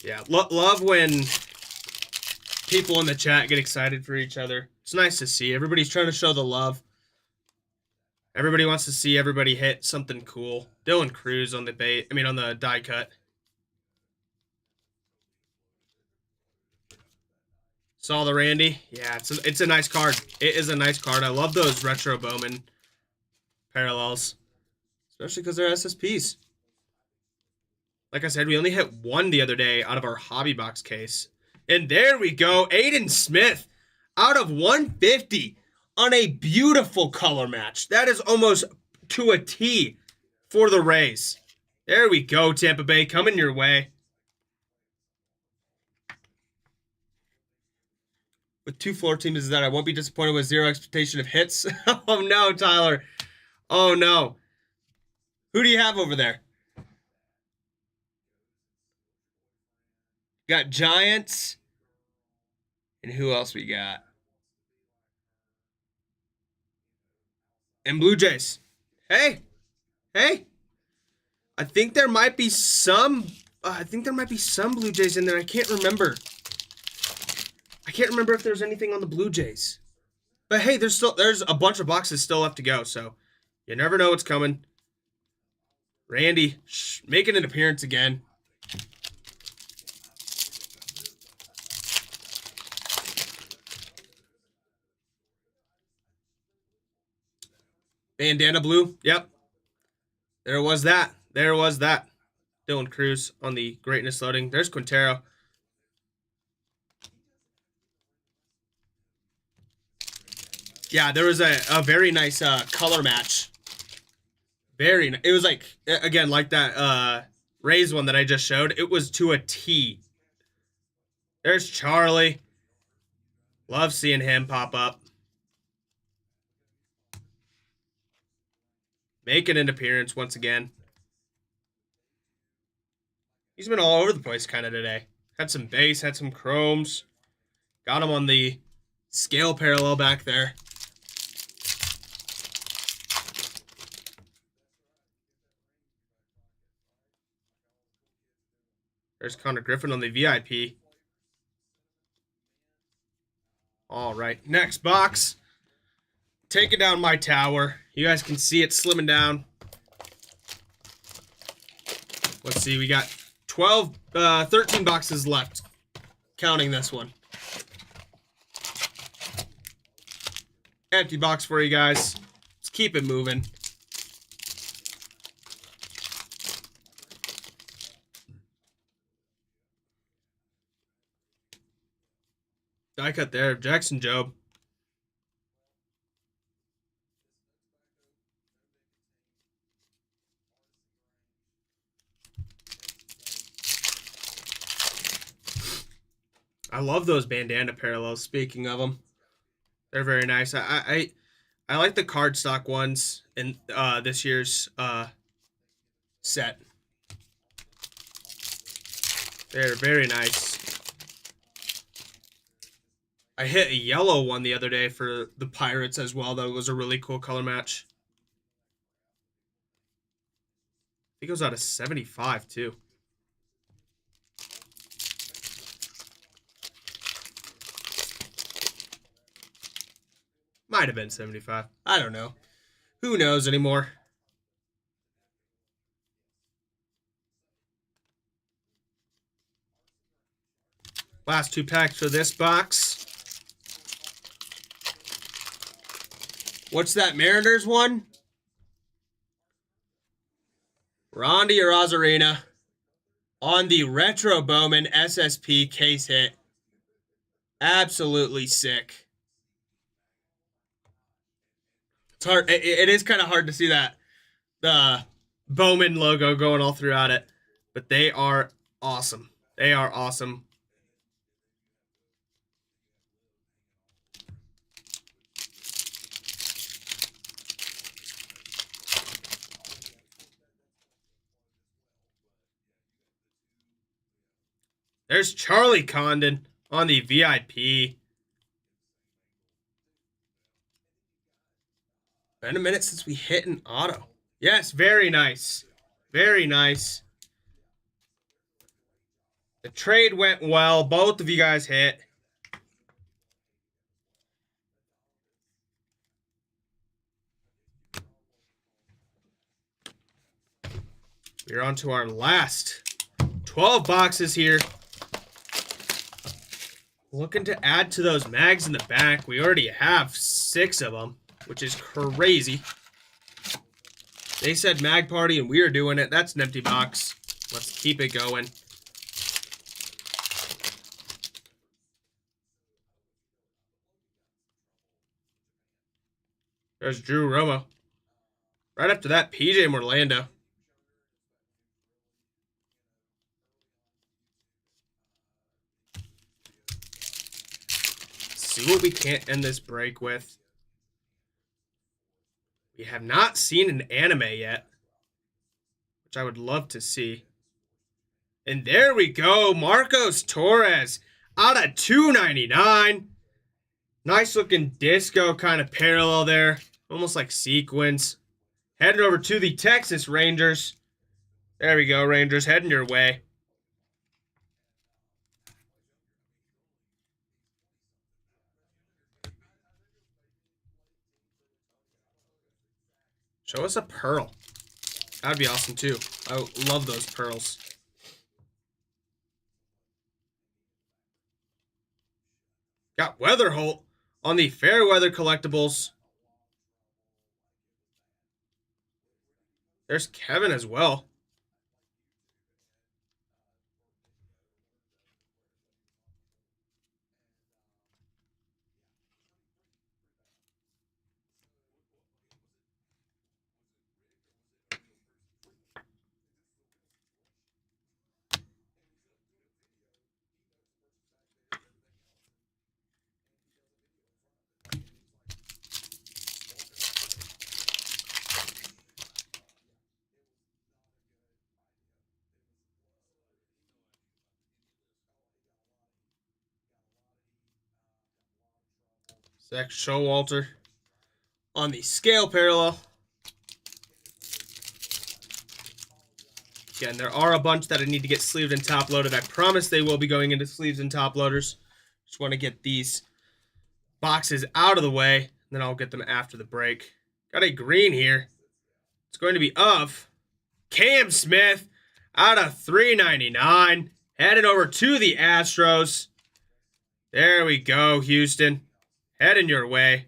Yeah, love when people in the chat get excited for each other. It's nice to see. Everybody's trying to show the love. Everybody wants to see everybody hit something cool. Dylan Cruz on the on the die cut. Saw the Randy. Yeah, it's a nice card. It is a nice card. I love those retro Bowman parallels, especially because they're SSPs. Like I said, we only hit 1 the other day out of our hobby box case. And there we go. Aiden Smith out of 150 on a beautiful color match. That is almost to a T for the Rays. There we go, Tampa Bay. Coming your way. With 2 floor teams is that I won't be disappointed with 0 expectation of hits. Oh, no, Tyler. Oh, no. Who do you have over there? Got Giants. And who else we got? And Blue Jays. Hey. Hey. I think there might be some... Blue Jays in there. I can't remember. I can't remember if there's anything on the Blue Jays. But hey, there's a bunch of boxes still left to go, so you never know what's coming. Randy making an appearance again. Bandana blue. Yep. There was that. There was that. Dylan Cruz on the greatness loading. There's Quintero. Yeah, there was a very nice color match. Very nice. It was like, again, like that Rays one that I just showed. It was to a T. There's Charlie. Love seeing him pop up. Making an appearance once again. He's been all over the place kind of today. Had some base, had some chromes. Got him on the scale parallel back there. There's Connor Griffin on the VIP. All right, next box. Taking down my tower. You guys can see it slimming down. Let's see, we got 13 boxes left, counting this one. Empty box for you guys. Let's keep it moving. Die cut there, Jackson Jobe. I love those bandana parallels. Speaking of them, they're very nice. I like the cardstock ones in this year's set. They're very nice. I hit a yellow one the other day for the Pirates as well. That was a really cool color match. I think it was out of 75 too. Might have been 75. I don't know. Who knows anymore? Last 2 packs for this box. What's that Mariners one? Rondy Arozarena on the Retro Bowman SSP case hit. Absolutely sick. It's hard. It is kind of hard to see that the Bowman logo going all throughout it, but they are awesome. They are awesome. There's Charlie Condon on the VIP. Been a minute since we hit an auto. Yes, very nice. Very nice. The trade went well. Both of you guys hit. We're on to our last 12 boxes here. Looking to add to those mags in the back. We already have 6 of them, which is crazy. They said mag party and we are doing it. That's an empty box. Let's keep it going. There's Drew Romo. Right after that, PJ Morlando. See what we can't end this break with. We have not seen an anime yet, which I would love to see. And there we go. Marcos Torres out of 299. Nice looking disco kind of parallel there. Almost like sequins. Heading over to the Texas Rangers. There we go, Rangers. Heading your way. Show us a pearl. That'd be awesome too. I love those pearls. Got Weatherholt on the Fairweather collectibles. There's Kevin as well. Zach Showalter on the scale parallel. Again, there are a bunch that I need to get sleeved and top loaded. I promise they will be going into sleeves and top loaders. Just want to get these boxes out of the way, and then I'll get them after the break. Got a green here. It's going to be of Cam Smith out of 399. Heading over to the Astros. There we go, Houston. Heading your way.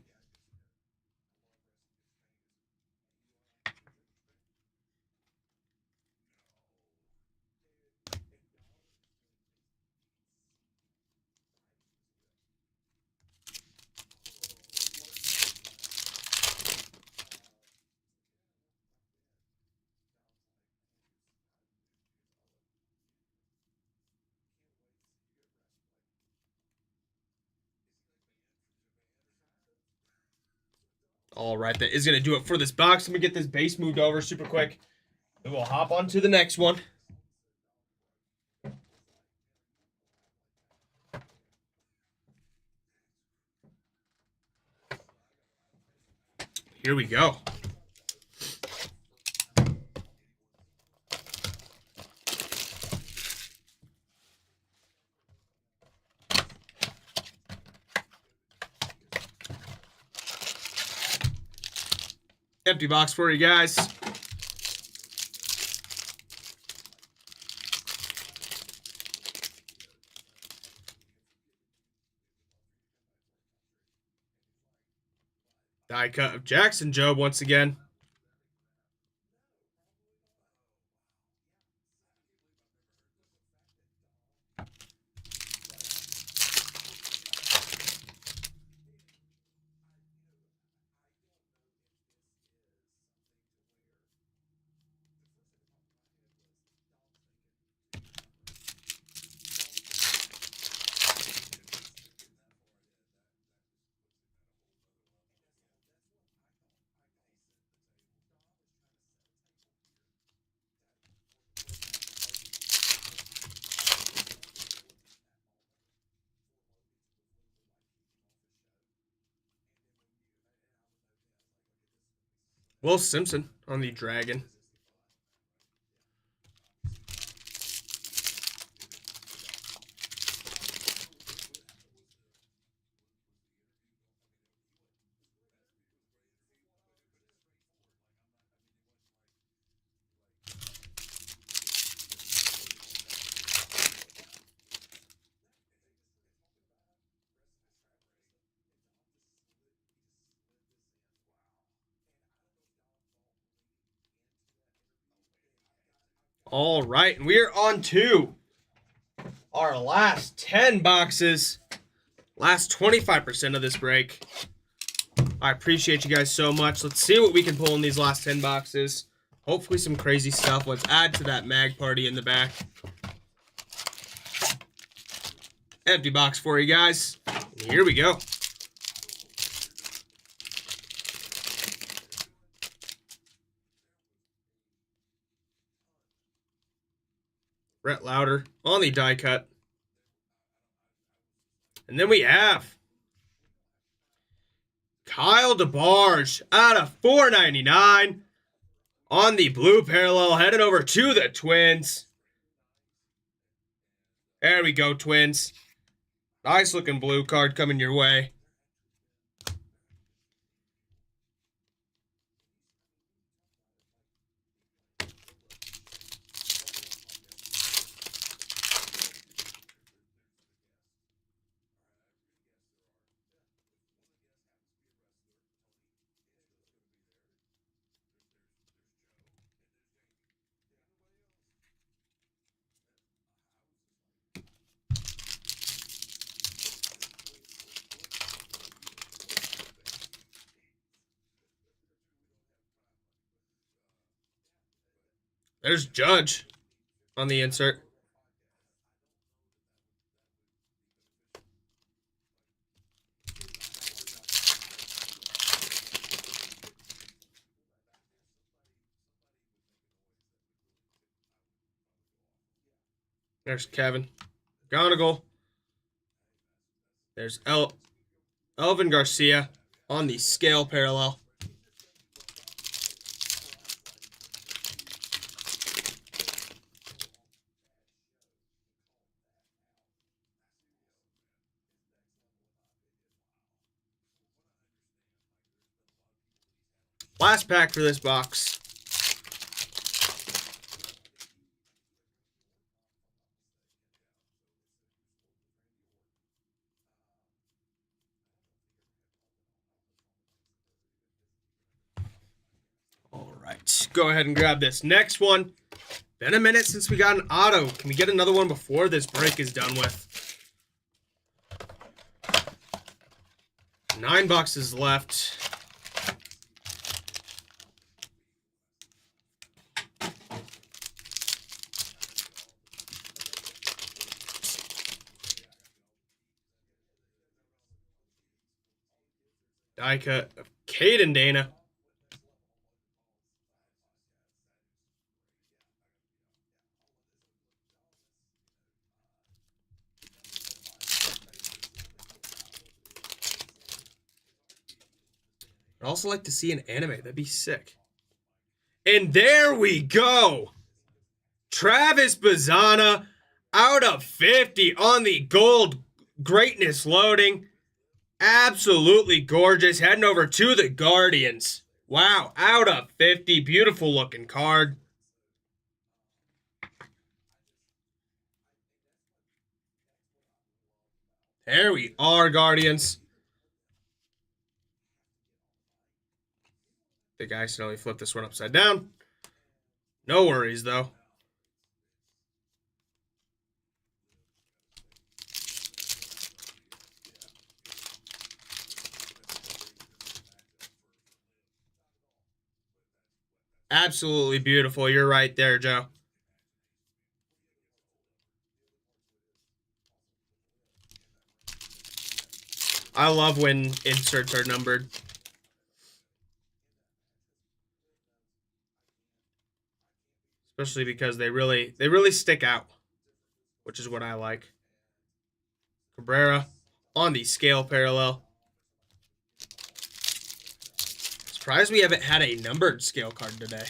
All right, that is going to do it for this box. Let me get this base moved over super quick. And we'll hop on to the next one. Here we go. Empty box for you guys. Die cut of Jackson Jobe once again. Will Simpson on the Dragon. All right, and we are on to our last 10 boxes. Last 25% of this break. I appreciate you guys so much. Let's see what we can pull in these last 10 boxes. Hopefully some crazy stuff. Let's add to that mag party in the back. Empty box for you guys. Here we go. Brett Lauder on the die cut. And then we have Kyle DeBarge out of $4.99 on the blue parallel, heading over to the Twins. There we go, Twins. Nice looking blue card coming your way. There's Judge on the insert. There's Kevin McGonigal. There's Elvin Garcia on the scale parallel. Last pack for this box. All right, go ahead and grab this next one. Been a minute since we got an auto. Can we get another one before this break is done with? 9 boxes left. Die cut of Caden Dana. I'd also like to see an anime. That'd be sick. And there we go. Travis Bazana out of 50 on the gold greatness loading. Absolutely gorgeous. Heading over to the Guardians. Wow, out of 50. Beautiful looking card. There we are, Guardians. The guy accidentally flipped this one upside down. No worries, though. Absolutely beautiful. You're right there, Joe. I love when inserts are numbered. Especially because they really stick out, which is what I like. Cabrera on the scale parallel. Surprised we haven't had a numbered scale card today.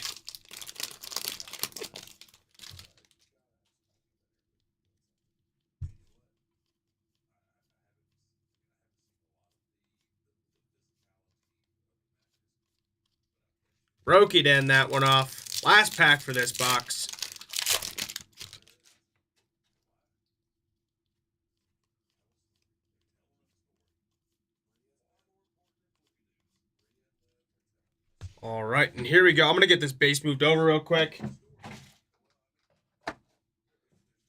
Roki to end that one off. Last pack for this box. All right, and here we go. I'm going to get this base moved over real quick.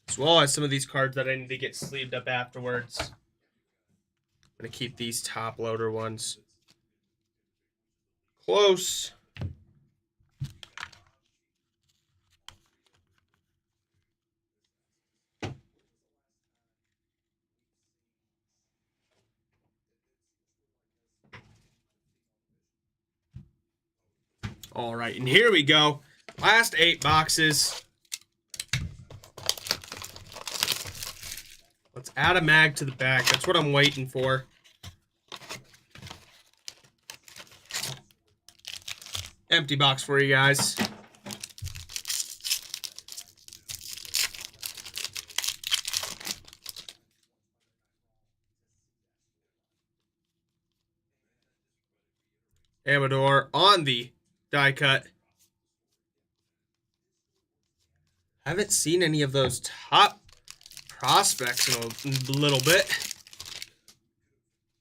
As well as some of these cards that I need to get sleeved up afterwards. I'm going to keep these top loader ones close. All right, and here we go. Last 8 boxes. Let's add a mag to the back. That's what I'm waiting for. Empty box for you guys. Amador on the die cut. Haven't seen any of those top prospects in a little bit.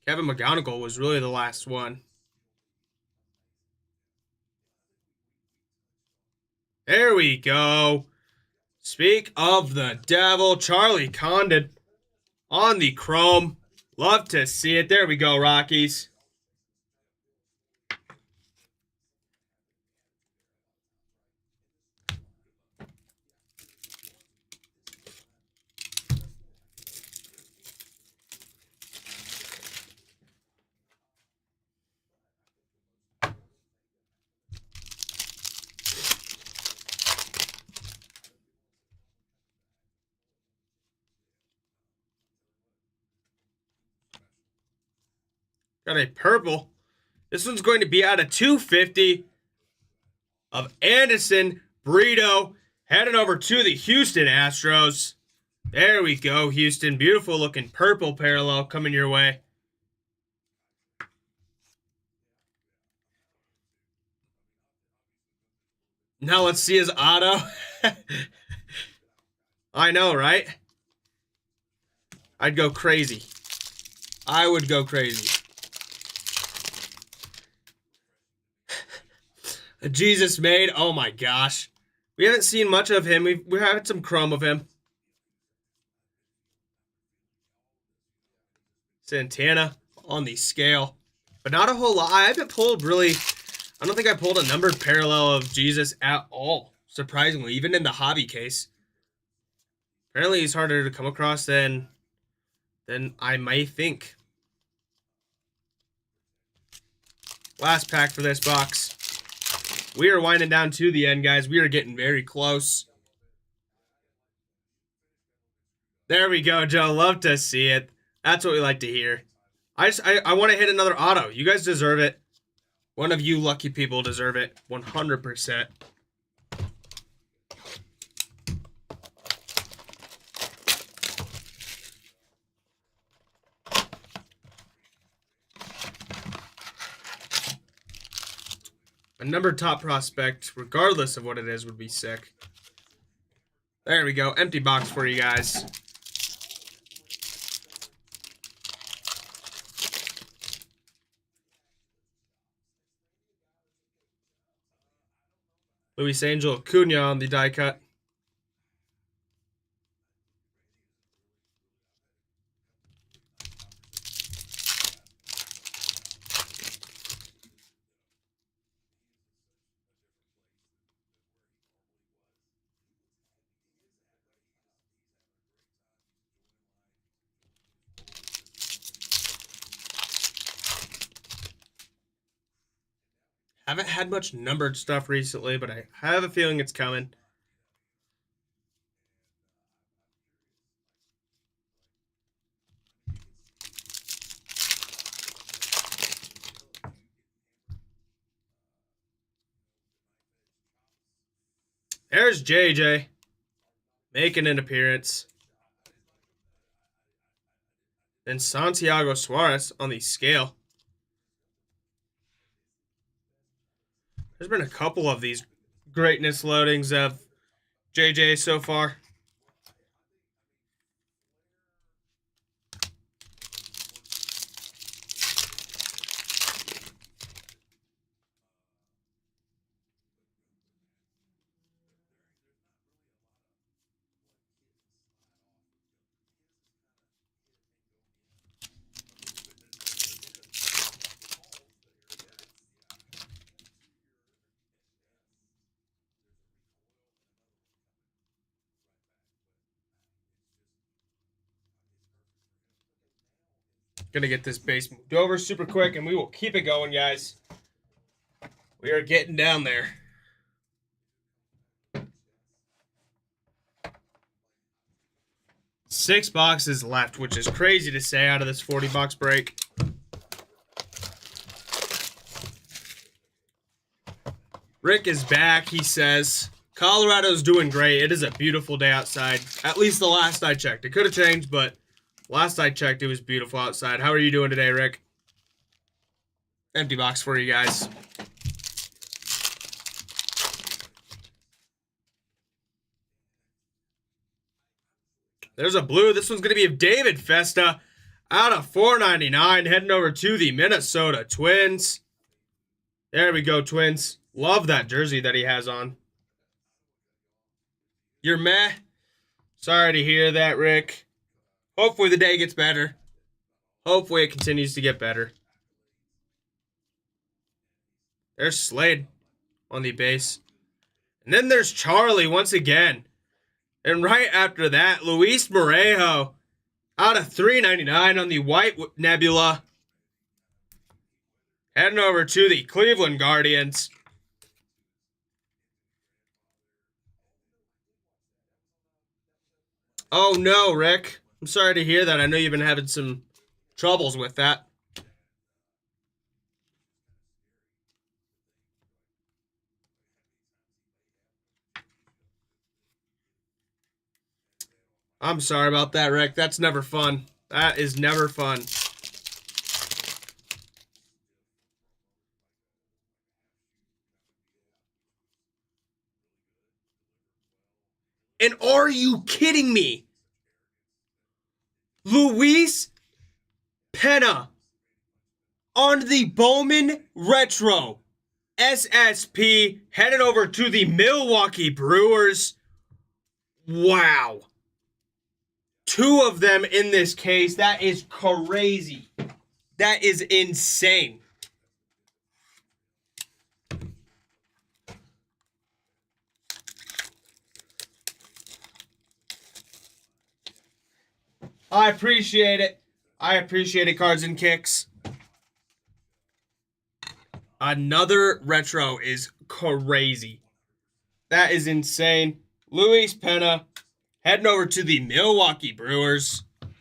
Kevin McGonigal was really the last one. There we go. Speak of the devil, Charlie Condon on the chrome. Love to see it. There we go, Rockies. Got a purple. This one's going to be out of 250 of Anderson Brito heading over to the Houston Astros. There we go, Houston. Beautiful looking purple parallel coming your way. Now let's see his auto. I know, right? I'd go crazy. I would go crazy. Jesus made. Oh my gosh. We haven't seen much of him. We've had some chrome of him. Santana on the scale. But not a whole lot. I haven't pulled really... I don't think I pulled a numbered parallel of Jesus at all. Surprisingly, even in the hobby case. Apparently he's harder to come across than I may think. Last pack for this box. We are winding down to the end, guys. We are getting very close. There we go, Joe. Love to see it. That's what we like to hear. I want to hit another auto. You guys deserve it. One of you lucky people deserve it. 100%. A numbered top prospect, regardless of what it is, would be sick. There we go. Empty box for you guys. Luis Angel Acuna on the die cut. Haven't had much numbered stuff recently, but I have a feeling it's coming. There's JJ making an appearance. And Santiago Suarez on the scale. There's been a couple of these greatness loadings of JJ so far. Gonna get this base moved over super quick, and we will keep it going, guys. We are getting down there. Six boxes left, which is crazy to say out of this 40-box break. Rick is back, he says. Colorado's doing great. It is a beautiful day outside. At least the last I checked. It could have changed, but last I checked, it was beautiful outside. How are you doing today, Rick? Empty box for you guys. There's a blue. This one's going to be of David Festa out of $4.99, heading over to the Minnesota Twins. There we go, Twins. Love that jersey that he has on. You're meh? Sorry to hear that, Rick. Hopefully the day gets better. Hopefully it continues to get better. There's Slade on the base. And then there's Charlie once again. And right after that, Luis Morejo out of $3.99 on the White Nebula. Heading over to the Cleveland Guardians. Oh no, Rick. I'm sorry to hear that. I know you've been having some troubles with that. I'm sorry about that, Rick. That's never fun. That is never fun. And are you kidding me? Luis Pena on the Bowman Retro SSP headed over to the Milwaukee Brewers. Wow. Two of them in this case. That is crazy. That is insane. I appreciate it. I appreciate it, Cards and Kicks. Another retro is crazy. That is insane. Luis Pena heading over to the Milwaukee Brewers. Let's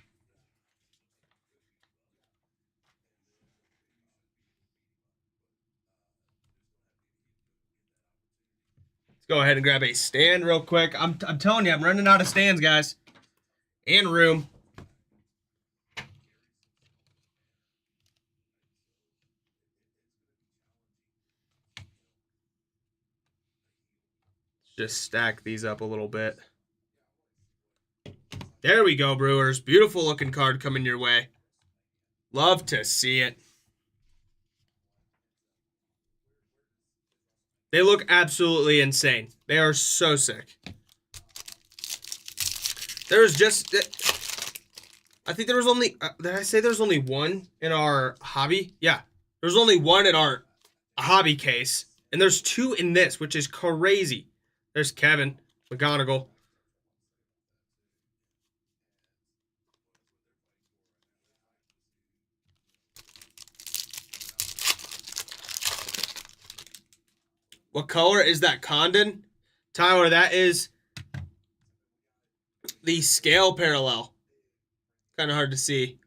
go ahead and grab a stand real quick. I'm telling you, I'm running out of stands, guys. And room. Just stack these up a little bit. There we go, Brewers. Beautiful looking card coming your way. Love to see it. They look absolutely insane. They are so sick. There's just... I think there was only... did I say there's only one in our hobby? Yeah. There's only one in our hobby case. And there's two in this, which is crazy. There's Kevin McGonigal. What color is that Condon? Tyler, that is the scale parallel. Kind of hard to see.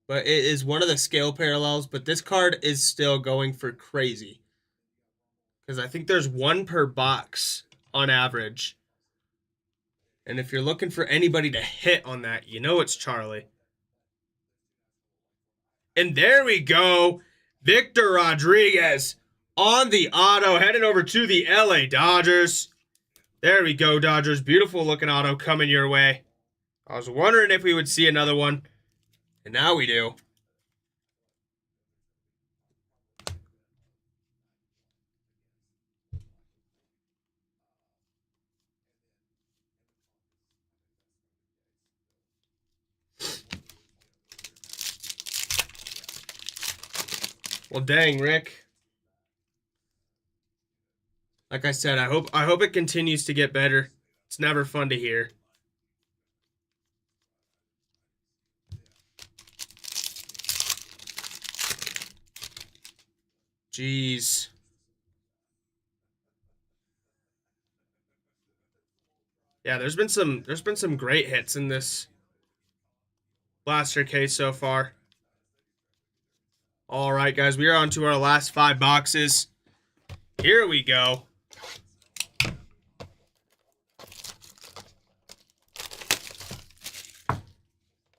But it is one of the scale parallels. But this card is still going for crazy. Because I think there's one per box on average. And if you're looking for anybody to hit on that, you know it's Charlie. And there we go. Victor Rodriguez on the auto, heading over to the LA Dodgers. There we go, Dodgers. Beautiful looking auto coming your way. I was wondering if we would see another one, and now we do. Well, dang, Rick. Like I said, I hope it continues to get better. It's never fun to hear. Jeez. Yeah, there's been some great hits in this blaster case so far. All right, guys, we are on to our last 5 boxes. Here we go.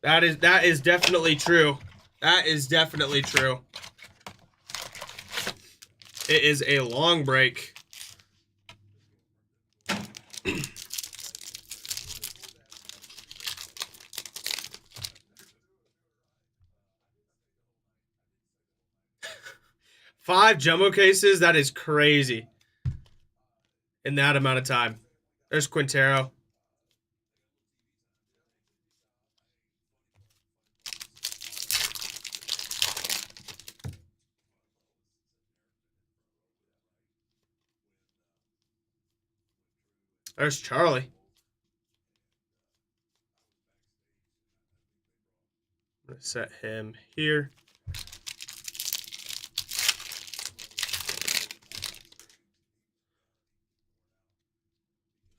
That is definitely true. That is definitely true. It is a long break. Five jumbo cases, that is crazy. In that amount of time. There's Quintero. There's Charlie. I'm going to set him here.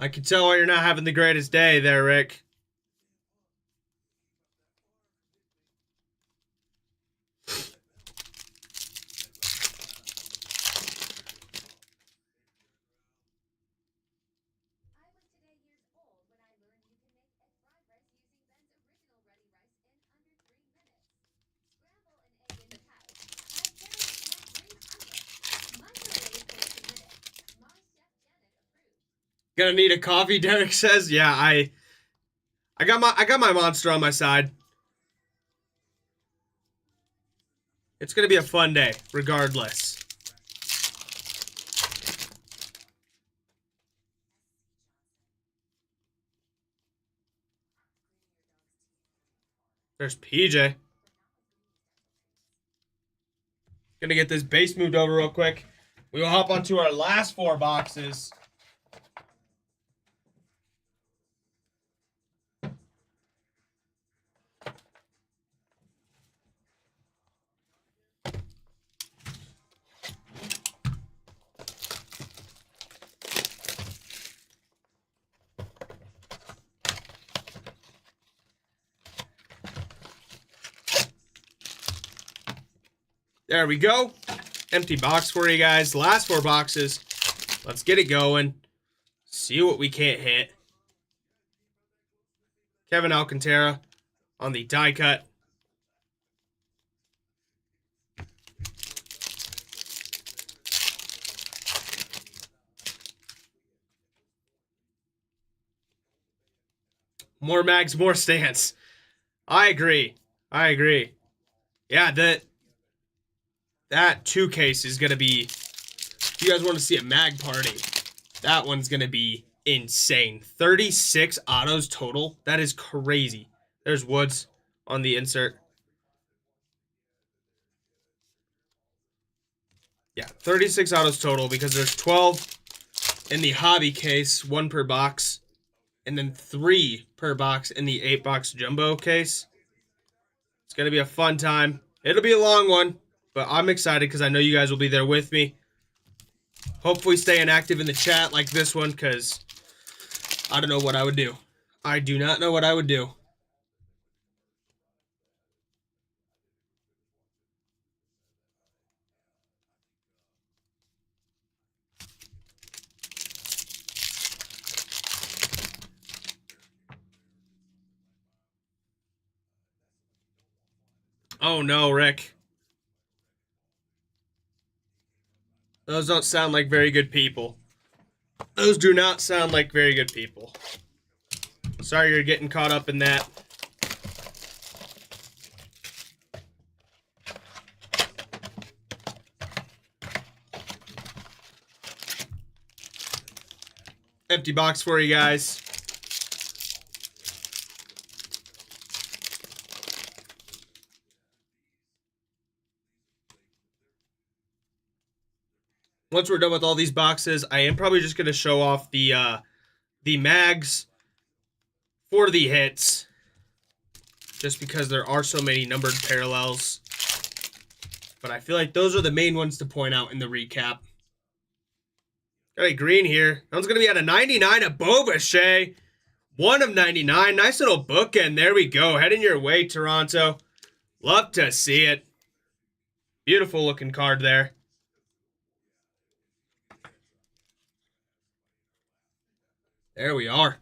I can tell why you're not having the greatest day there, Rick. Gonna need a coffee, Derek says. Yeah, I got my monster on my side. It's gonna be a fun day, regardless. There's PJ. Gonna get this base moved over real quick. We will hop onto our last 4 boxes. There we go. Empty box for you guys. Last 4 boxes. Let's get it going. See what we can't hit. Kevin Alcantara on the die cut. More mags, more stance. I agree. Yeah, that 2 case is going to be, if you guys want to see a mag party, that one's going to be insane. 36 autos total. That is crazy. There's Woods on the insert. Yeah, 36 autos total because there's 12 in the hobby case, 1 per box, and then 3 per box in the 8-box jumbo case. It's going to be a fun time. It'll be a long one, but I'm excited because I know you guys will be there with me. Hopefully staying active in the chat like this one because I don't know what I would do. I do not know what I would do. Oh no, Rick. Those don't sound like very good people. Those do not sound like very good people. Sorry you're getting caught up in that. Empty box for you guys. Once we're done with all these boxes, I am probably just going to show off the mags for the hits, just because there are so many numbered parallels. But I feel like those are the main ones to point out in the recap. Got a green here. That one's going to be at a 99, a Bobachet. 1 of 99. Nice little bookend. There we go. Heading your way, Toronto. Love to see it. Beautiful looking card there. There we are.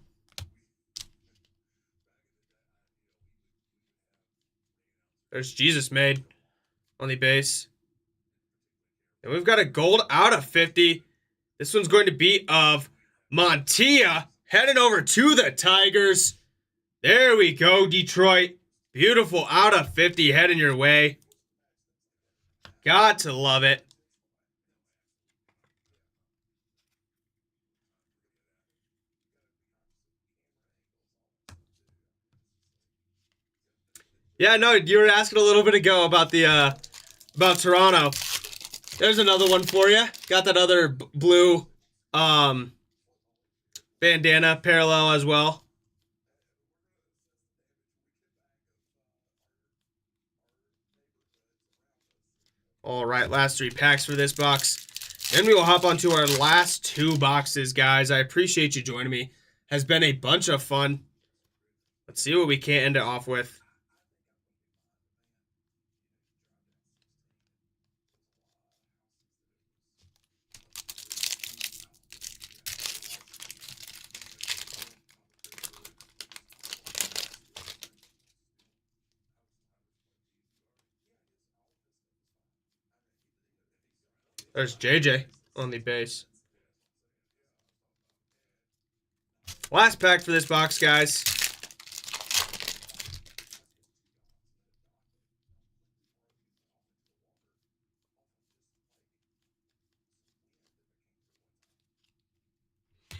There's Jesus made on the base. And we've got a gold out of 50. This one's going to be of Montilla heading over to the Tigers. There we go, Detroit. Beautiful out of 50 heading your way. Got to love it. Yeah, no, you were asking a little bit ago about the about Toronto. There's another one for you. Got that other blue bandana parallel as well. All right, last 3 packs for this box. Then we will hop on to our last 2 boxes, guys. I appreciate you joining me. Has been a bunch of fun. Let's see what we can end it off with. There's JJ on the base. Last pack for this box, guys.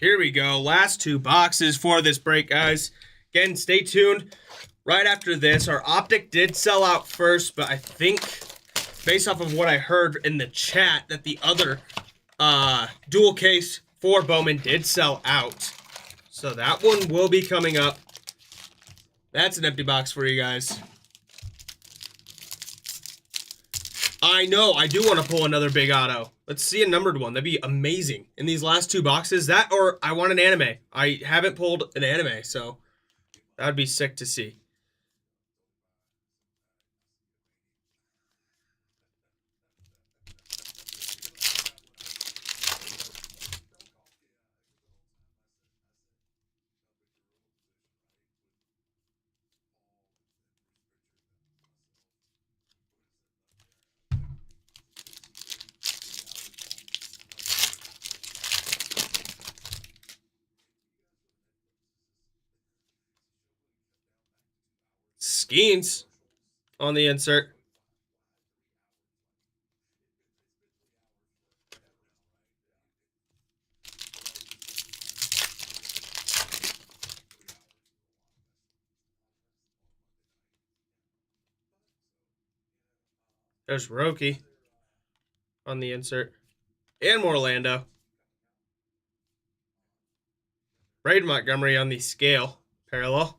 Here we go. Last 2 boxes for this break, guys. Again, stay tuned. Right after this, our Optic did sell out first, but I think, based off of what I heard in the chat, that the other dual case for Bowman did sell out. So that one will be coming up. That's an empty box for you guys. I know, I do want to pull another big auto. Let's see a numbered one. That'd be amazing. In these last 2 boxes, that or I want an anime. I haven't pulled an anime, so that would be sick to see. Skeens on the insert. There's Roki on the insert. And Morlando. Braden Montgomery on the scale parallel.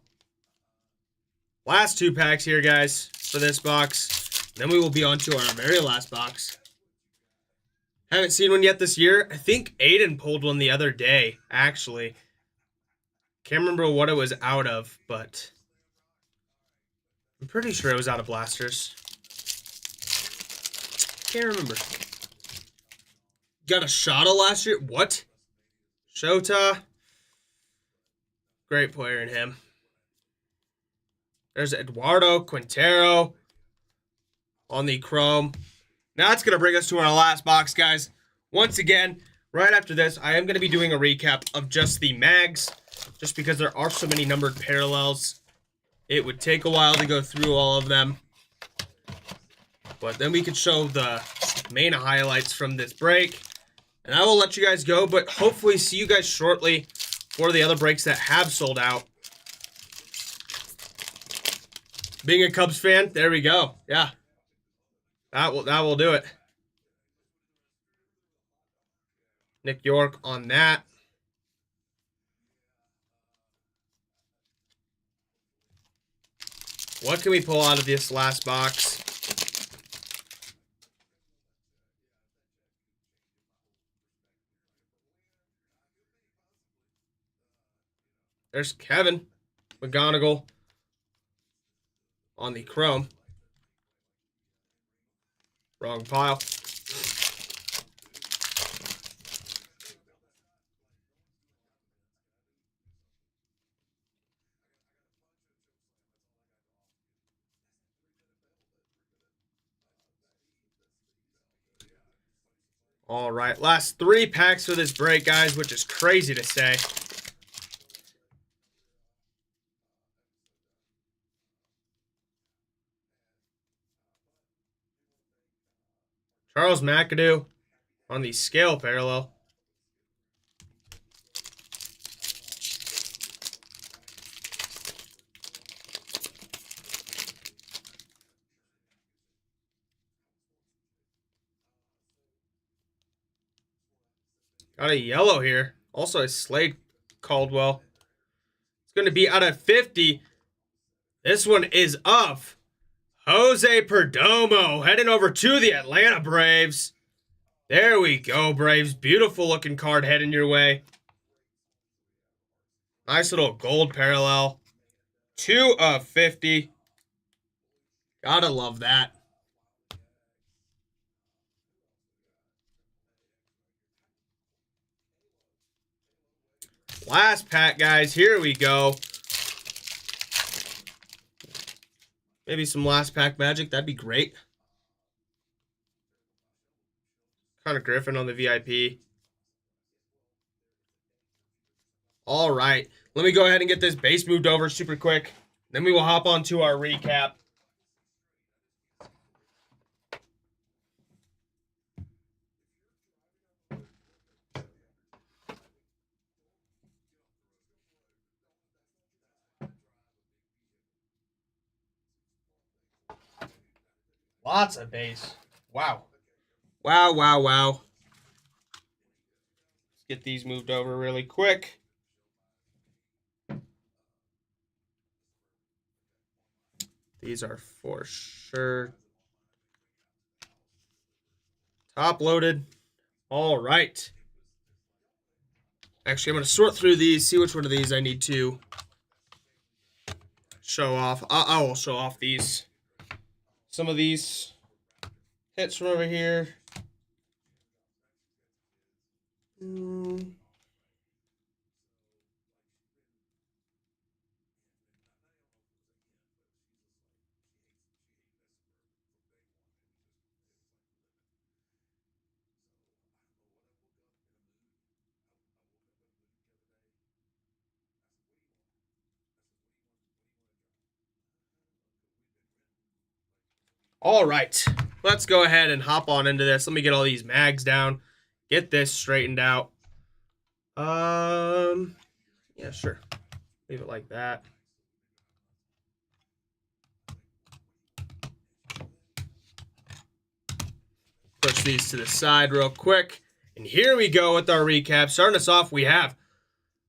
Last 2 packs here, guys, for this box. Then we will be on to our very last box. Haven't seen one yet this year. I think Aiden pulled one the other day, actually. Can't remember what it was out of, but I'm pretty sure it was out of blasters. Can't remember. Got a Shota last year? What? Shota? Great player in him. There's Eduardo Quintero on the chrome. Now that's going to bring us to our last box, guys. Once again, right after this, I am going to be doing a recap of just the mags, just because there are so many numbered parallels. It would take a while to go through all of them. But then we could show the main highlights from this break. And I will let you guys go, but hopefully see you guys shortly for the other breaks that have sold out. Being a Cubs fan, there we go. Yeah. That will do it. Nick York on that. What can we pull out of this last box? There's Kevin McGonigal on the chrome. Wrong pile. All right, last 3 packs for this break, guys, which is crazy to say. Charles McAdoo on the scale parallel. Got a yellow here. Also a Slade Caldwell. It's going to be out of 50. This one is of Jose Perdomo heading over to the Atlanta Braves. There we go, Braves. Beautiful looking card heading your way. Nice little gold parallel. 2 of 50. Gotta love that. Last pack, guys. Here we go. Maybe some last pack magic. That'd be great. Connor Griffin on the VIP. All right. Let me go ahead and get this base moved over super quick. Then we will hop on to our recap. Lots of base. Wow. Wow, wow, wow. Let's get these moved over really quick. These are for sure top loaded. All right. Actually, I'm going to sort through these, see which one of these I need to show off. I will show off these. Some of these hits from over here. All right, let's go ahead and hop on into this. Let me get all these mags down, get this straightened out. Yeah, sure. Leave it like that. Push these to the side real quick. And here we go with our recap. Starting us off, we have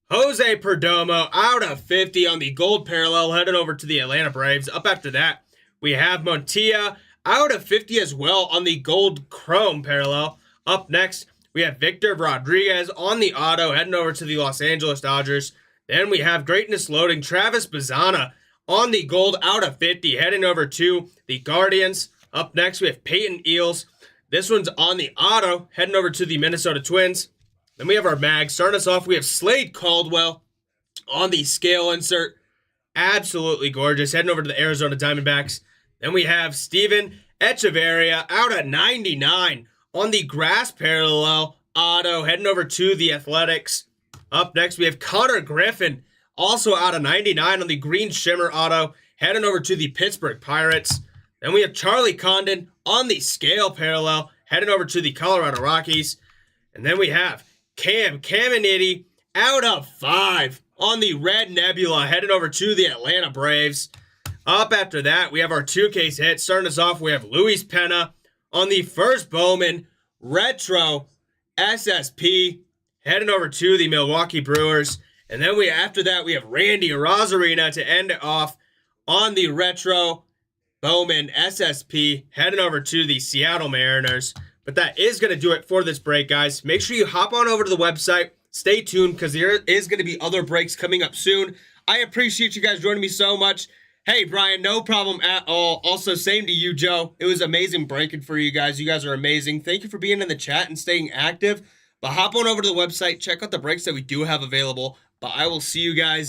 Jose Perdomo out of 50 on the gold parallel, heading over to the Atlanta Braves. Up after that, we have Montilla out of 50 as well on the gold chrome parallel. Up next, we have Victor Rodriguez on the auto, heading over to the Los Angeles Dodgers. Then we have Greatness Loading, Travis Bazzana on the gold out of 50, heading over to the Guardians. Up next, we have Peyton Eels. This one's on the auto, heading over to the Minnesota Twins. Then we have our mag. Starting us off, we have Slade Caldwell on the scale insert. Absolutely gorgeous. Heading over to the Arizona Diamondbacks. Then we have Steven Echeverria out at 99 on the grass parallel auto, heading over to the Athletics. Up next, we have Connor Griffin, also out of 99 on the green shimmer auto, heading over to the Pittsburgh Pirates. Then we have Charlie Condon on the scale parallel, heading over to the Colorado Rockies. And then we have Cam Caminiti out of 5 on the red nebula, headed over to the Atlanta Braves. Up after that, we have our 2-case hit. Starting us off, we have Luis Pena on the first Bowman retro SSP, heading over to the Milwaukee Brewers. And then after that, we have Randy Rosarina to end it off on the retro Bowman SSP, heading over to the Seattle Mariners. But that is going to do it for this break, guys. Make sure you hop on over to the website. Stay tuned because there is going to be other breaks coming up soon. I appreciate you guys joining me so much. Hey, Brian, no problem at all. Also, same to you, Joe. It was amazing breaking for you guys. You guys are amazing. Thank you for being in the chat and staying active. But hop on over to the website. Check out the breaks that we do have available. But I will see you guys